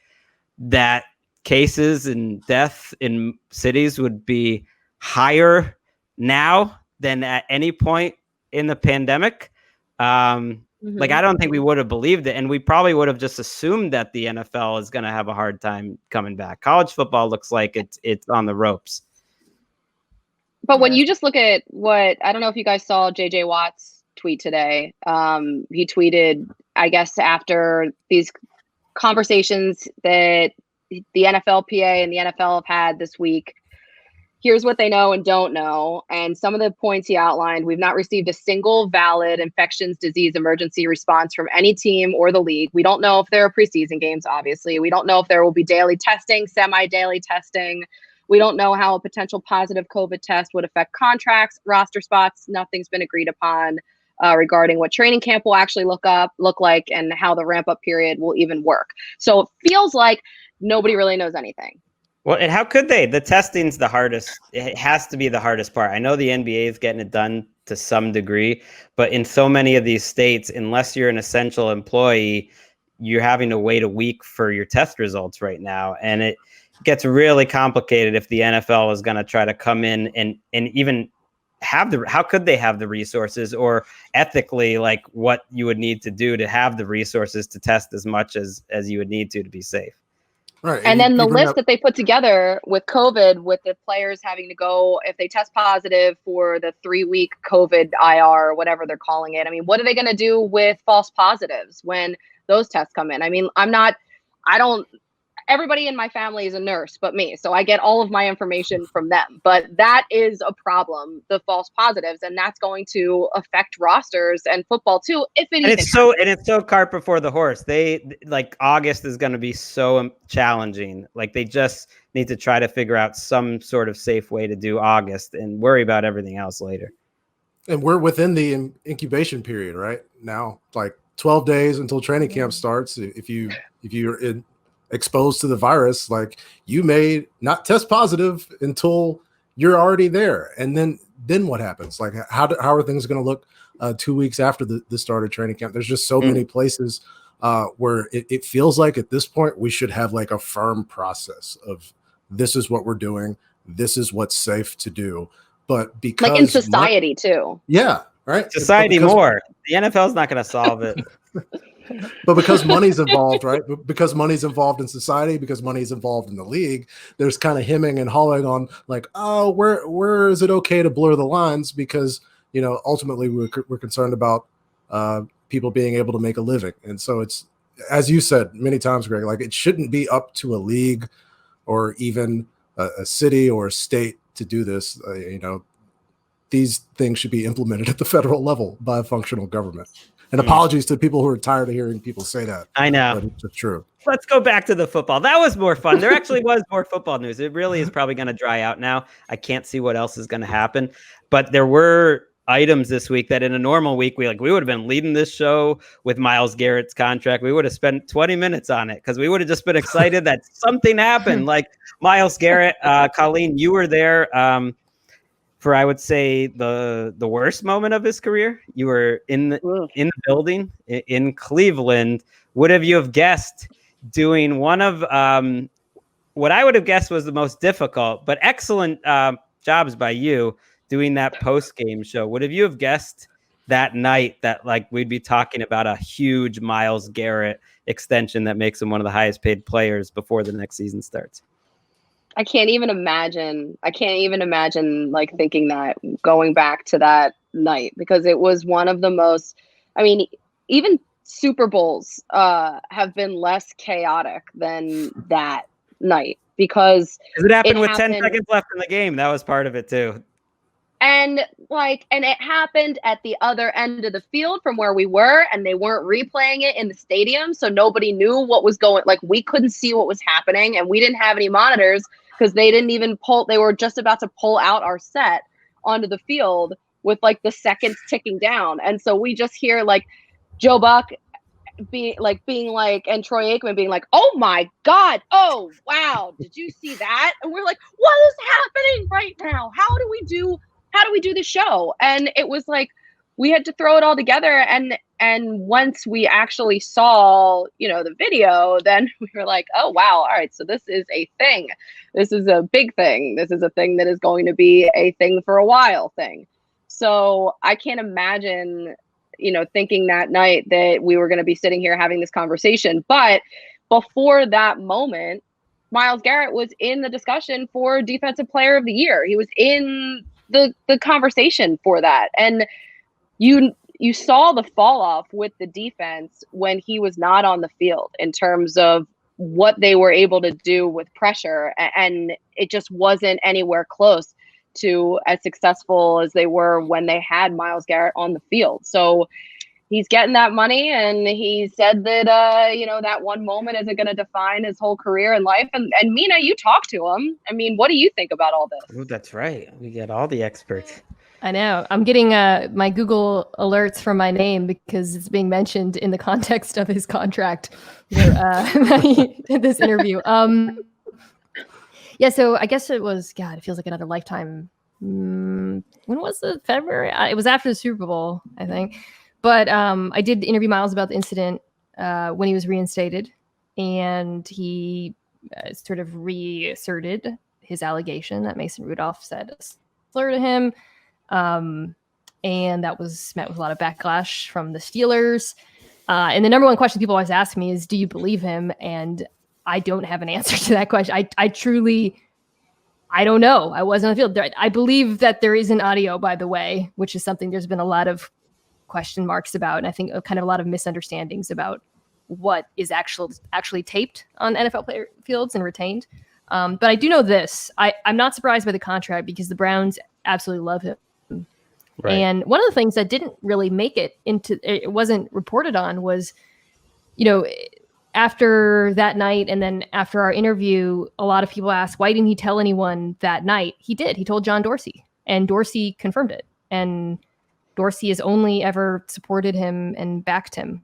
that cases and death in cities would be higher now than at any point in the pandemic. Like, I don't think we would have believed it. And we probably would have just assumed that the NFL is going to have a hard time coming back. College football looks like it's on the ropes. But when you just look at what, I don't know if you guys saw JJ Watt's tweet today. He tweeted, I guess, after these conversations that the NFLPA and the NFL have had this week, here's what they know and don't know. And some of the points he outlined: we've not received a single valid infectious disease emergency response from any team or the league. We don't know if there are preseason games, obviously. We don't know if there will be daily testing, semi-daily testing. We don't know how a potential positive COVID test would affect contracts, roster spots. Nothing's been agreed upon regarding what training camp will actually look like, and how the ramp-up period will even work. So it feels like nobody really knows anything. Well, and how could they? The testing's the hardest. It has to be the hardest part. I know the NBA is getting it done to some degree, but in so many of these states, unless you're an essential employee, you're having to wait a week for your test results right now. And it gets really complicated if the NFL is going to try to come in and even have how could they have the resources, or ethically, like, what you would need to do to have the resources to test as much as you would need to be safe. Right. And then the list that they put together with COVID, with the players having to go, if they test positive, for the 3-week COVID IR, or whatever they're calling it. I mean, what are they going to do with false positives when those tests come in? I mean, everybody in my family is a nurse but me, so I get all of my information from them. But that is a problem, the false positives, and that's going to affect rosters and football too. It's so cart before the horse. August is going to be so challenging. Like, they just need to try to figure out some sort of safe way to do August and worry about everything else later. And we're within the incubation period right now, like 12 days until training camp starts. If you're exposed to the virus, like, you may not test positive until you're already there. And then what happens? Like, how are things going to look 2 weeks after the start of training camp? There's just so many places where it feels like at this point we should have like a firm process of, this is what we're doing, this is what's safe to do. But because, like, in society too. Yeah, right. Society more. The NFL is not going to solve it. But because money's involved, right? Because money's involved in society, because money's involved in the league, there's kind of hemming and hawing on, like, oh, where is it okay to blur the lines? Because, ultimately we're concerned about people being able to make a living. And so it's, as you said many times, Greg, like, it shouldn't be up to a league or even a city or a state to do this. These things should be implemented at the federal level by a functional government. And apologies to people who are tired of hearing people say that. I know. But it's true. Let's go back to the football. That was more fun. There actually was more football news. It really is probably going to dry out now. I can't see what else is going to happen. But there were items this week that in a normal week, we would have been leading this show with Myles Garrett's contract. We would have spent 20 minutes on it because we would have just been excited that something happened. Like Myles Garrett, Colleen, you were there. For, I would say, the worst moment of his career. You were in the building in Cleveland. Would have you have guessed doing one of what I would have guessed was the most difficult, but excellent jobs by you doing that post-game show? Would have you have guessed that night that, like, we'd be talking about a huge Myles Garrett extension that makes him one of the highest paid players before the next season starts? I can't even imagine, like, thinking that, going back to that night, because it was one of the most, I mean, even Super Bowls have been less chaotic than that night, because it happened with 10 seconds left in the game. That was part of it too. And it happened at the other end of the field from where we were, and they weren't replaying it in the stadium. So nobody knew what was going, like, we couldn't see what was happening, and we didn't have any monitors because they didn't even they were just about to pull out our set onto the field with, like, the seconds ticking down. And so we just hear, like, Joe Buck being like, and Troy Aikman being like, "Oh my God. Oh, wow. Did you see that?" And we're like, what is happening right now? How do we do the show? And it was like, we had to throw it all together. And And once we actually saw, the video, then we were like, oh, wow. All right. So this is a thing. This is a big thing. This is a thing that is going to be a thing for a while thing. So I can't imagine, thinking that night that we were going to be sitting here having this conversation. But before that moment, Myles Garrett was in the discussion for Defensive Player of the Year. He was in the conversation for that. And you saw the fall off with the defense when he was not on the field in terms of what they were able to do with pressure. And it just wasn't anywhere close to as successful as they were when they had Myles Garrett on the field. So he's getting that money, and he said that, that one moment isn't going to define his whole career in life. And Mina, you talked to him. I mean, what do you think about all this? Oh, that's right. We get all the experts. I know. I'm getting my Google alerts from my name because it's being mentioned in the context of his contract in this interview. Yeah, so I guess it was, God, it feels like another lifetime. When was it? February? It was after the Super Bowl, I think. But I did interview Myles about the incident when he was reinstated, and he sort of reasserted his allegation that Mason Rudolph said a slur to him. And that was met with a lot of backlash from the Steelers. And the number one question people always ask me is, do you believe him? And I don't have an answer to that question. I truly, I don't know. I wasn't on the field. I believe that there is an audio, by the way, which is something there's been a lot of question marks about. And I think kind of a lot of misunderstandings about what is actually taped on NFL player fields and retained. But I do know this. I'm not surprised by the contract because the Browns absolutely love him. Right. And one of the things that didn't really make it wasn't reported on was, after that night and then after our interview, a lot of people asked, why didn't he tell anyone that night? He did. He told John Dorsey, and Dorsey confirmed it. And Dorsey has only ever supported him and backed him.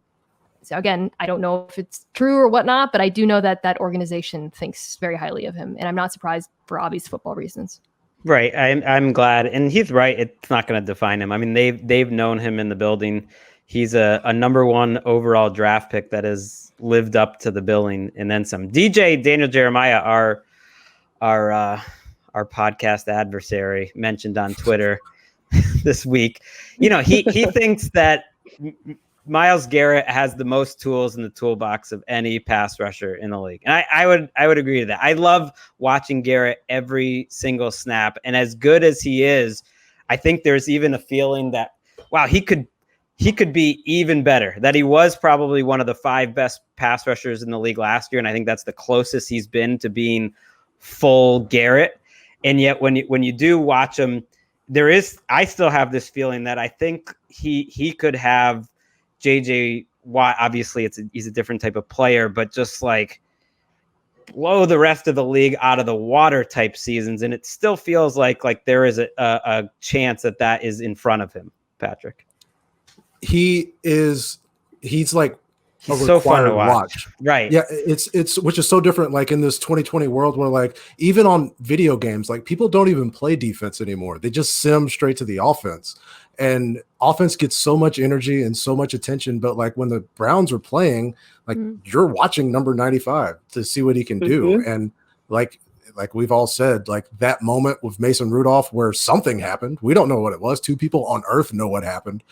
So again, I don't know if it's true or whatnot, but I do know that that organization thinks very highly of him. And I'm not surprised for obvious football reasons. Right. I'm glad. And he's right. It's not going to define him. I mean, they've known him in the building. He's a number one overall draft pick that has lived up to the billing and then some. DJ Daniel Jeremiah, our podcast adversary, mentioned on Twitter this week, he thinks that Myles Garrett has the most tools in the toolbox of any pass rusher in the league. And I would agree to that. I love watching Garrett every single snap. And as good as he is, I think there's even a feeling that, wow, he could be even better, that he was probably one of the 5 best pass rushers in the league last year. And I think that's the closest he's been to being full Garrett. And yet when you do watch him, I still have this feeling that I think he could have JJ Watt. Obviously he's a different type of player, but just like blow the rest of the league out of the water type seasons. And it still feels like there is a chance that is in front of him, Patrick. He's like so fun to watch. Right. Yeah. It's which is so different. Like in this 2020 world where like, even on video games, like people don't even play defense anymore. They just sim straight to the offense, and offense gets so much energy and so much attention. But like when the Browns are playing, like you're watching number 95 to see what he can do. And like we've all said, like that moment with Mason Rudolph where something happened. We don't know what it was. 2 people on earth know what happened.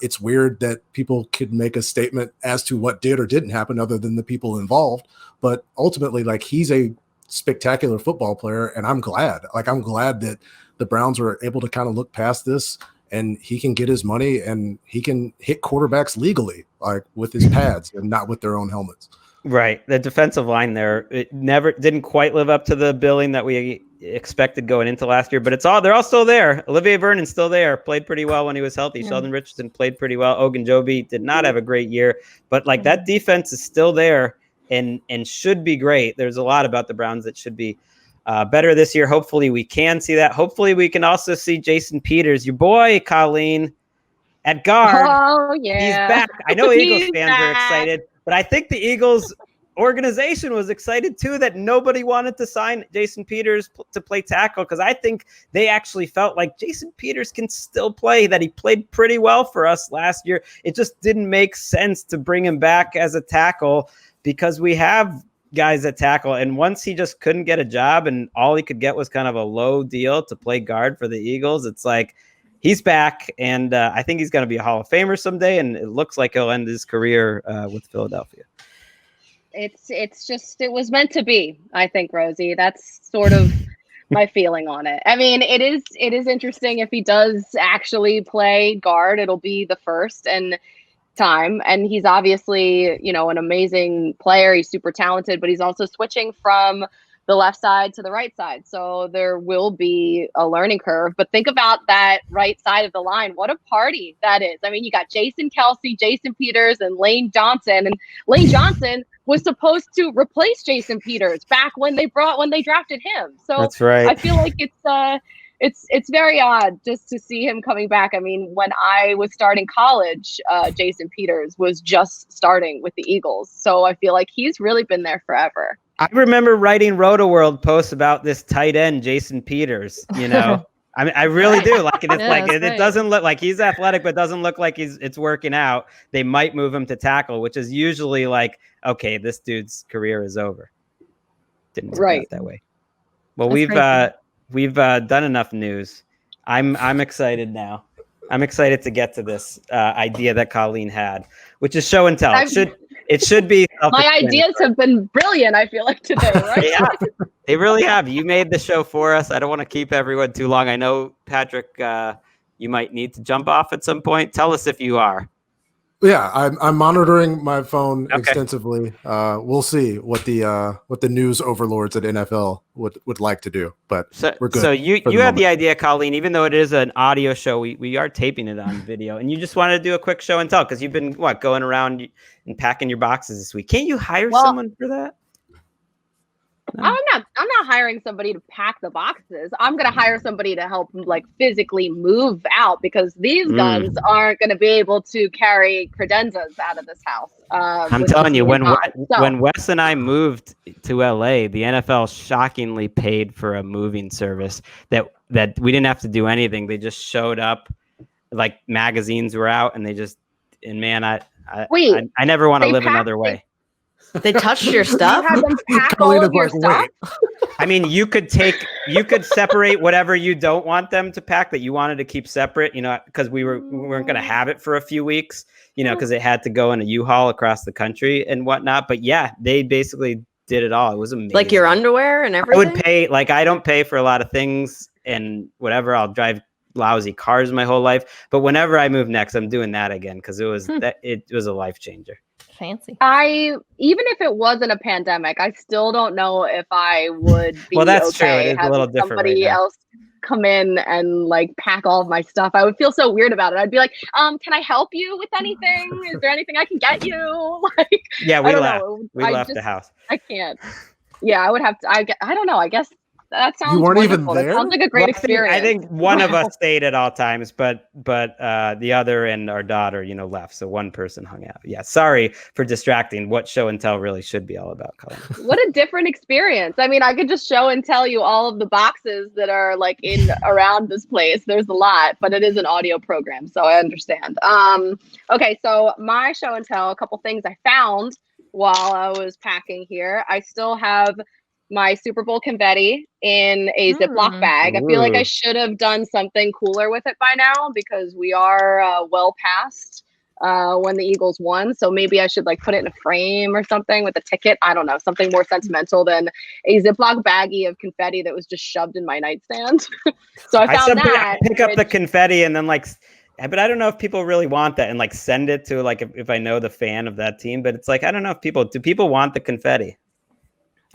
It's weird that people could make a statement as to what did or didn't happen other than the people involved. But ultimately, like he's a spectacular football player. And I'm glad that the Browns were able to kind of look past this, and he can get his money and he can hit quarterbacks legally, like with his pads and not with their own helmets. Right. The defensive line there, it didn't quite live up to the billing that we expected going into last year, but they're all still there. Olivier Vernon's still there, played pretty well when he was healthy. Yeah. Sheldon Richardson played pretty well. Ogunjobi did not have a great year, but like that defense is still there and should be great. There's a lot about the Browns that should be better this year. Hopefully we can see that. Hopefully we can also see Jason Peters, your boy, Colleen, at guard. Oh, yeah. He's back. I know Eagles fans are excited. But I think the Eagles organization was excited too that nobody wanted to sign Jason Peters to play tackle, because I think they actually felt like Jason Peters can still play, that he played pretty well for us last year. It just didn't make sense to bring him back as a tackle because we have guys at tackle, and once he just couldn't get a job and all he could get was kind of a low deal to play guard for the Eagles. It's like he's back, and I think he's going to be a Hall of Famer someday, and it looks like he'll end his career with Philadelphia. It was meant to be, I think, Rosie. That's sort of my feeling on it. I mean, it is interesting if he does actually play guard. It'll be the first time, and he's obviously, you know, an amazing player. He's super talented, but he's also switching from the left side to the right side. So there will be a learning curve, but think about that right side of the line. What a party that is. I mean, you got Jason Kelce, Jason Peters, and Lane Johnson, and Lane Johnson was supposed to replace Jason Peters back when they drafted him. So that's right. I feel like it's very odd just to see him coming back. I mean, when I was starting college, Jason Peters was just starting with the Eagles. So I feel like he's really been there forever. I remember writing Roto-World posts about this tight end, Jason Peters, you know. I mean, I really do. Like, it's it doesn't look like he's athletic, but doesn't look like it's working out. They might move him to tackle, which is usually like, okay, this dude's career is over. Didn't work out that way. Well, we've done enough news. I'm excited now. I'm excited to get to this idea that Colleen had, which is show and tell. It should be. My ideas have been brilliant, I feel like, today, right? Yeah, they really have. You made the show for us. I don't want to keep everyone too long. I know, Patrick, you might need to jump off at some point. Tell us if you are. Yeah, I'm monitoring my phone extensively. We'll see what the news overlords at NFL would like to do, but we're good. So you had the idea, Colleen, even though it is an audio show, we are taping it on video, and you just wanted to do a quick show and tell because you've been going around and packing your boxes this week. Can't you hire someone for that? No. I'm not hiring somebody to pack the boxes. I'm going to hire somebody to help like physically move out because these guns aren't going to be able to carry credenzas out of this house. I'm telling you, when Wes and I moved to LA, the NFL shockingly paid for a moving service that we didn't have to do anything. They just showed up, like magazines were out, and man, I never want to live another way. They touched your stuff? You had them pack all of your stuff? I mean, you could separate whatever you don't want them to pack that you wanted to keep separate, you know, because we weren't going to have it for a few weeks, you know, because it had to go in a U-Haul across the country and whatnot. But yeah, they basically did it all. It was amazing. Like your underwear and everything? I would pay, I don't pay for a lot of things and whatever. I'll drive lousy cars my whole life. But whenever I move next, I'm doing that again because it was a life changer. Fancy. Even if it wasn't a pandemic, I still don't know if I would be that's okay true. It is a little different. Somebody else come in and like pack all of my stuff. I would feel so weird about it. I'd be like, can I help you with anything? Is there anything I can get you? Like, yeah, we left. We left the house. I can't. Yeah, I would have to. I don't know. I guess that sounds. You weren't wonderful. even there. That sounds like a great experience. I think one of us stayed at all times, but the other and our daughter, you know, left. So one person hung out. Yeah, sorry for distracting. What show and tell really should be all about, Colin. What a different experience. I mean, I could just show and tell you all of the boxes that are like in around this place. There's a lot, but it is an audio program, so I understand. Okay, so my show and tell, a couple things I found while I was packing here. I still have my Super Bowl confetti in a Ziploc bag. I feel like I should have done something cooler with it by now because we are well past when the Eagles won. So maybe I should like put it in a frame or something with a ticket. I don't know, something more sentimental than a Ziploc baggie of confetti that was just shoved in my nightstand. So I found that. I pick up the confetti and then but I don't know if people really want that and like send it to like if I know the fan of that team. But it's like I don't know if do people want the confetti?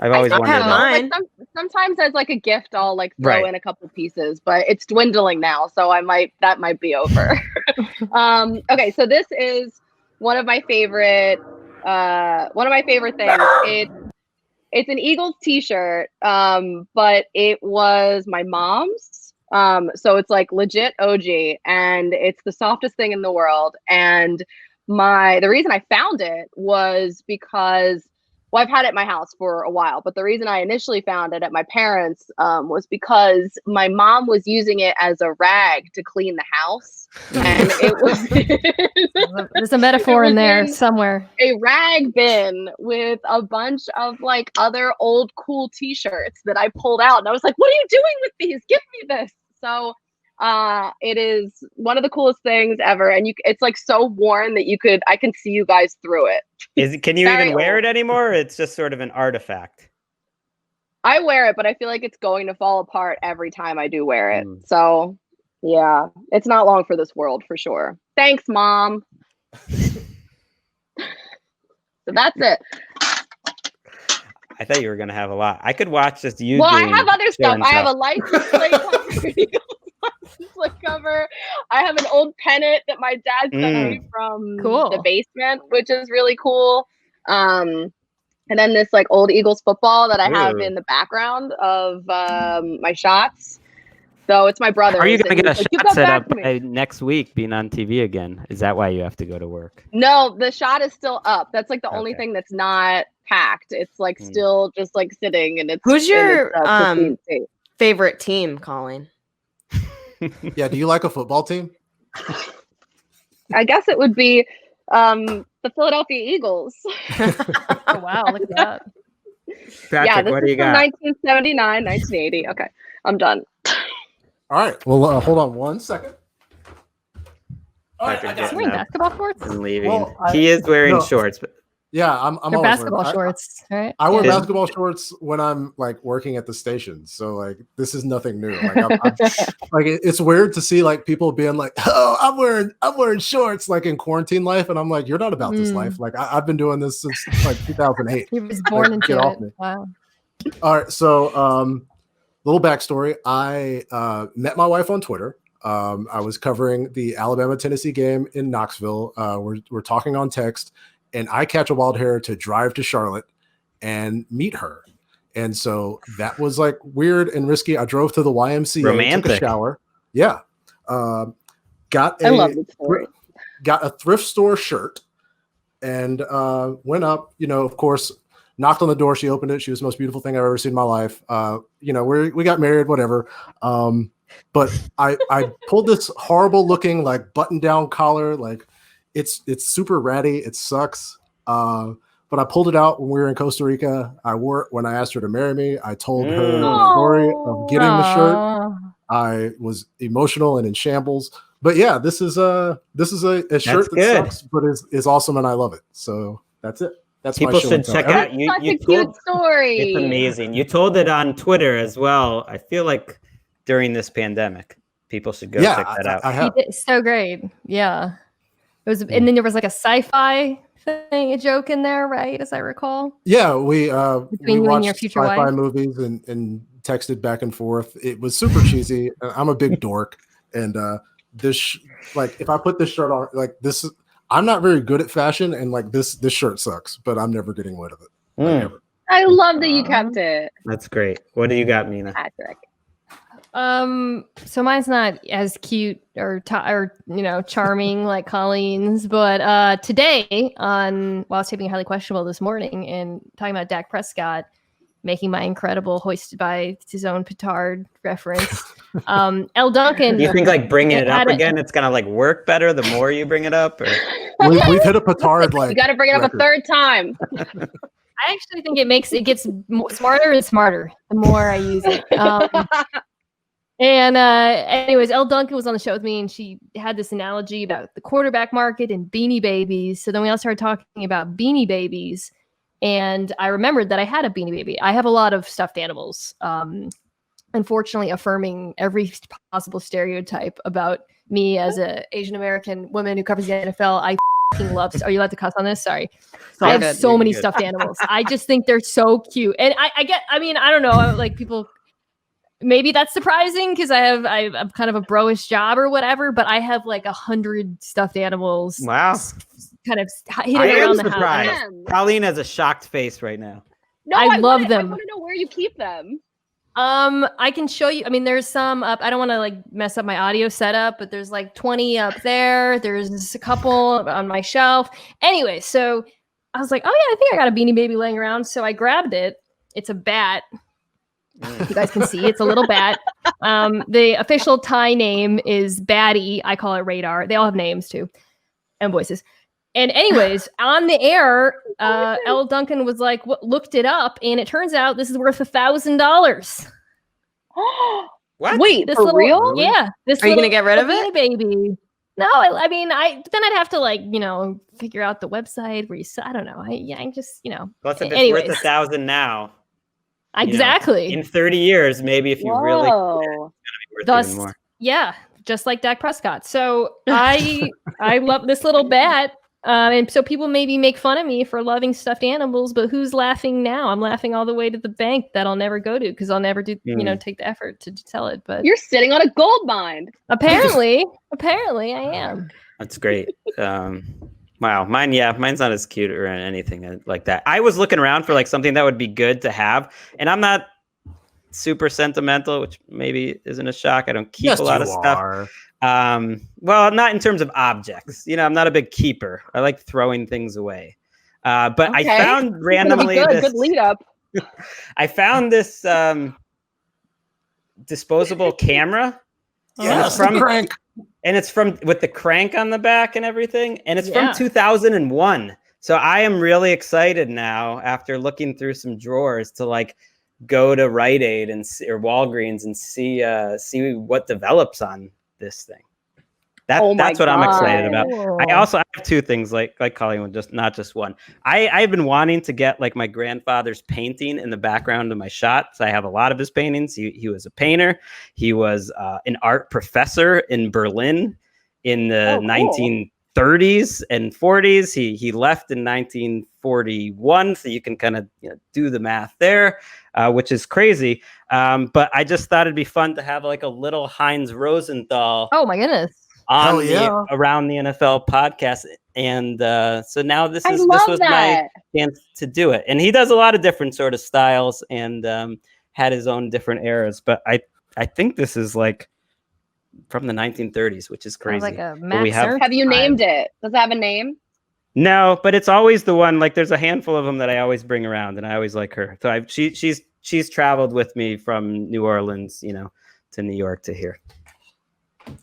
I've always wondered that. Like sometimes as like a gift, I'll like throw in a couple pieces, but it's dwindling now, so that might be over. Okay, so this is one of my favorite things. It's an Eagles t-shirt, but it was my mom's. So it's like legit OG, and it's the softest thing in the world. And the reason I found it was because I've had it at my house for a while, but the reason I initially found it at my parents' was because my mom was using it as a rag to clean the house, and it was there's a metaphor in there somewhere. A rag bin with a bunch of like other old cool T-shirts that I pulled out, and I was like, "What are you doing with these? Give me this!" So it is one of the coolest things ever, and it's like so worn that I can see you guys through it. Can you even wear it anymore? Or it's just sort of an artifact. I wear it, but I feel like it's going to fall apart every time I do wear it. So yeah, it's not long for this world for sure. Thanks, Mom. So that's it. I thought you were gonna have a lot. I could watch just you. Well, I have other stuff. I have a license plate cover. I have an old pennant that my dad sent me from the basement, which is really cool. And then this like old Eagles football that I have in the background of my shots. So it's my brother. Are you going to get a shot set up next week being on TV again? Is that why you have to go to work? No, the shot is still up. That's like the only thing that's not packed. It's like still just like sitting, and it's. Who's your favorite team, Colleen? Yeah, do you like a football team? I guess it would be the Philadelphia Eagles. Oh, wow, look at that. Patrick, this what do you is from got? 1979, 1980. Okay, I'm done. All right. Well, hold on one second. All right, Is he wearing basketball shorts? I'm leaving. Well, he is wearing shorts, but yeah, I'm always basketball shorts, right? I wear basketball shorts when I'm like working at the station, so like this is nothing new. Like, like it's weird to see like people being like, "Oh, I'm wearing shorts," like in quarantine life, and I'm like, "You're not about this life." Like I've been doing this since like 2008. He was born into it. Wow. All right, so little backstory: I met my wife on Twitter. I was covering the Alabama-Tennessee game in Knoxville. We're talking on text. And I catch a wild hair to drive to Charlotte and meet her. And so that was like weird and risky. I drove to the YMCA, took a shower. Yeah. Got a thrift store shirt and went up, of course, knocked on the door. She opened it. She was the most beautiful thing I've ever seen in my life. We got married, whatever. But I pulled this horrible looking like button down collar, like, it's super ratty. It sucks. But I pulled it out when we were in Costa Rica. I wore it when I asked her to marry me. I told her the story of getting the shirt. I was emotional and in shambles. But yeah, this is a shirt that sucks, but is awesome, and I love it. So that's it. That's people should check out. You such a cute story. It's amazing. You told it on Twitter as well. I feel like during this pandemic, people should go check that out. He did so great. Yeah. It was, and then there was like a sci-fi thing, a joke in there, right? As I recall. Yeah, we Between you and your future sci-fi wife. movies and texted back and forth. It was super cheesy. I'm a big dork, and this like if I put this shirt on, like this, I'm not very good at fashion, and like this shirt sucks, but I'm never getting rid of it. I love that you kept it. That's great. What do you got, Mina? Patrick. So mine's not as cute or charming like Colleen's, but today while I was taping Highly Questionable this morning and talking about Dak Prescott making my incredible hoisted by his own petard reference, L. Duncan. Do you think like bringing it up again, it's gonna like work better the more you bring it up? Or? We've hit a petard like you got to bring it up a third time. I actually think it gets smarter and smarter the more I use it. And anyways, Elle Duncan was on the show with me, and she had this analogy about the quarterback market and Beanie Babies. So then we all started talking about Beanie Babies, and I remembered that I had a Beanie Baby. I have a lot of stuffed animals, unfortunately affirming every possible stereotype about me as an Asian American woman who covers the NFL. I fucking love. Are you allowed to cuss on this? Sorry. I have so many stuffed animals. I just think they're so cute, and I don't know, like people. Maybe that's surprising because I'm kind of a bro-ish job or whatever, but I have like 100 stuffed animals. Wow. Kind of hidden around the surprised. house. Colleen has a shocked face right now. No, I love them. I want to know where you keep them. I can show you. I mean, there's some up. I don't want to like mess up my audio setup, but there's like 20 up there. There's a couple on my shelf. Anyway, so I was like, oh yeah, I think I got a Beanie Baby laying around. So I grabbed it. It's a bat. You guys can see it's a little bat. The official Thai name is Batty. I call it Radar. They all have names too and voices. And anyways, on the air, L. Duncan was like, looked it up, and it turns out this is worth $1,000. What? Wait, This for little, real? Yeah. Are you gonna get rid of it? Baby. No, I mean, then I'd have to figure out the website where I don't know. I just, Plus, if it's anyways. worth $1,000 now, Exactly. in 30 years, maybe if you really, it's Whoa. gonna be worth even more. Yeah, just like Dak Prescott. So I love this little bat. And so people maybe make fun of me for loving stuffed animals, but who's laughing now? I'm laughing all the way to the bank that I'll never go to because I'll never do, take the effort to sell it. But You're sitting on a gold mine. apparently I am. That's great. Wow, mine's not as cute or anything like that. I was looking around for like something that would be good to have, and I'm not super sentimental, which maybe isn't a shock. I don't keep a lot of stuff. Well, not in terms of objects. I'm not a big keeper. I like throwing things away. But I found randomly good lead up. I found this disposable camera. Yeah, from crank. And it's with the crank on the back and everything. And it's from 2001. So I am really excited now after looking through some drawers to go to Rite Aid or Walgreens and see what develops on this thing. That's what I'm excited about. I have two things like Colleen, not just one. I've been wanting to get my grandfather's painting in the background of my shots. I have a lot of his paintings. He was a painter. He was an art professor in Berlin in the 1930s and 40s. He left in 1941, so you can kind of do the math there, which is crazy. But I just thought it'd be fun to have a little Heinz Rosenthal. Oh my goodness. Around the NFL podcast. And so now this was my chance to do it. And he does a lot of different sort of styles and had his own different eras. But I think this is from the 1930s, which is crazy. Have you named it? Does it have a name? No, but it's always the one. There's a handful of them that I always bring around, and I always like her. So she's traveled with me from New Orleans, to New York to here.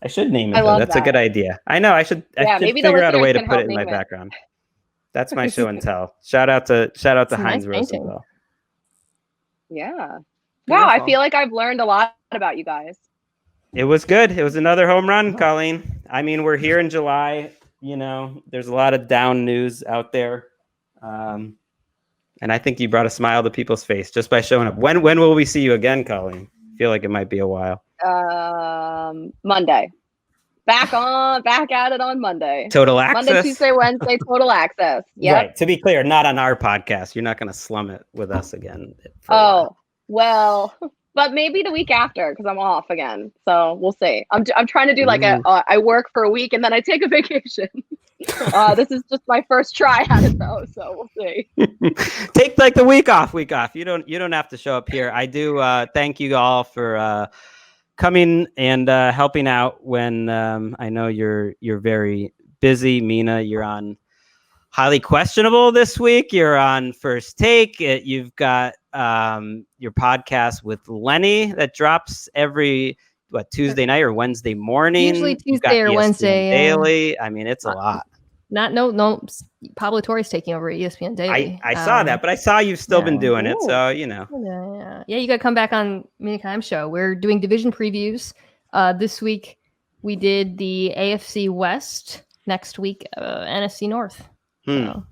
I should name it. That's a good idea. I know. I should figure out a way to put it in my background. That's my show and tell. Shout out to Heinz Rosenthal. Yeah. Wow. I feel like I've learned a lot about you guys. It was good. It was another home run, Colleen. I mean, we're here in July. There's a lot of down news out there. And I think you brought a smile to people's face just by showing up. When will we see you again, Colleen? I feel like it might be a while. Monday. Back at it on Monday. Total access. Monday, Tuesday, Wednesday, total access. Yeah. Right. To be clear, not on our podcast. You're not going to slum it with us again. Well, but maybe the week after because I'm off again. So we'll see. I'm trying to do I work for a week and then I take a vacation. This is just my first try at it though, so we'll see. Take the week off. You don't have to show up here. I do thank you all for coming and helping out when I know you're very busy. Mina, you're on Highly Questionable this week. You're on First Take. You've got your podcast with Lenny that drops every Tuesday night or Wednesday morning. Usually Tuesday or Wednesday daily. I mean, it's a lot. No. Pablo Torre's taking over ESPN Daily. I saw that, but I saw you've still been doing it, so Yeah. You got to come back on Mina Kimes show. We're doing division previews. This week we did the AFC West. Next week, NFC North. So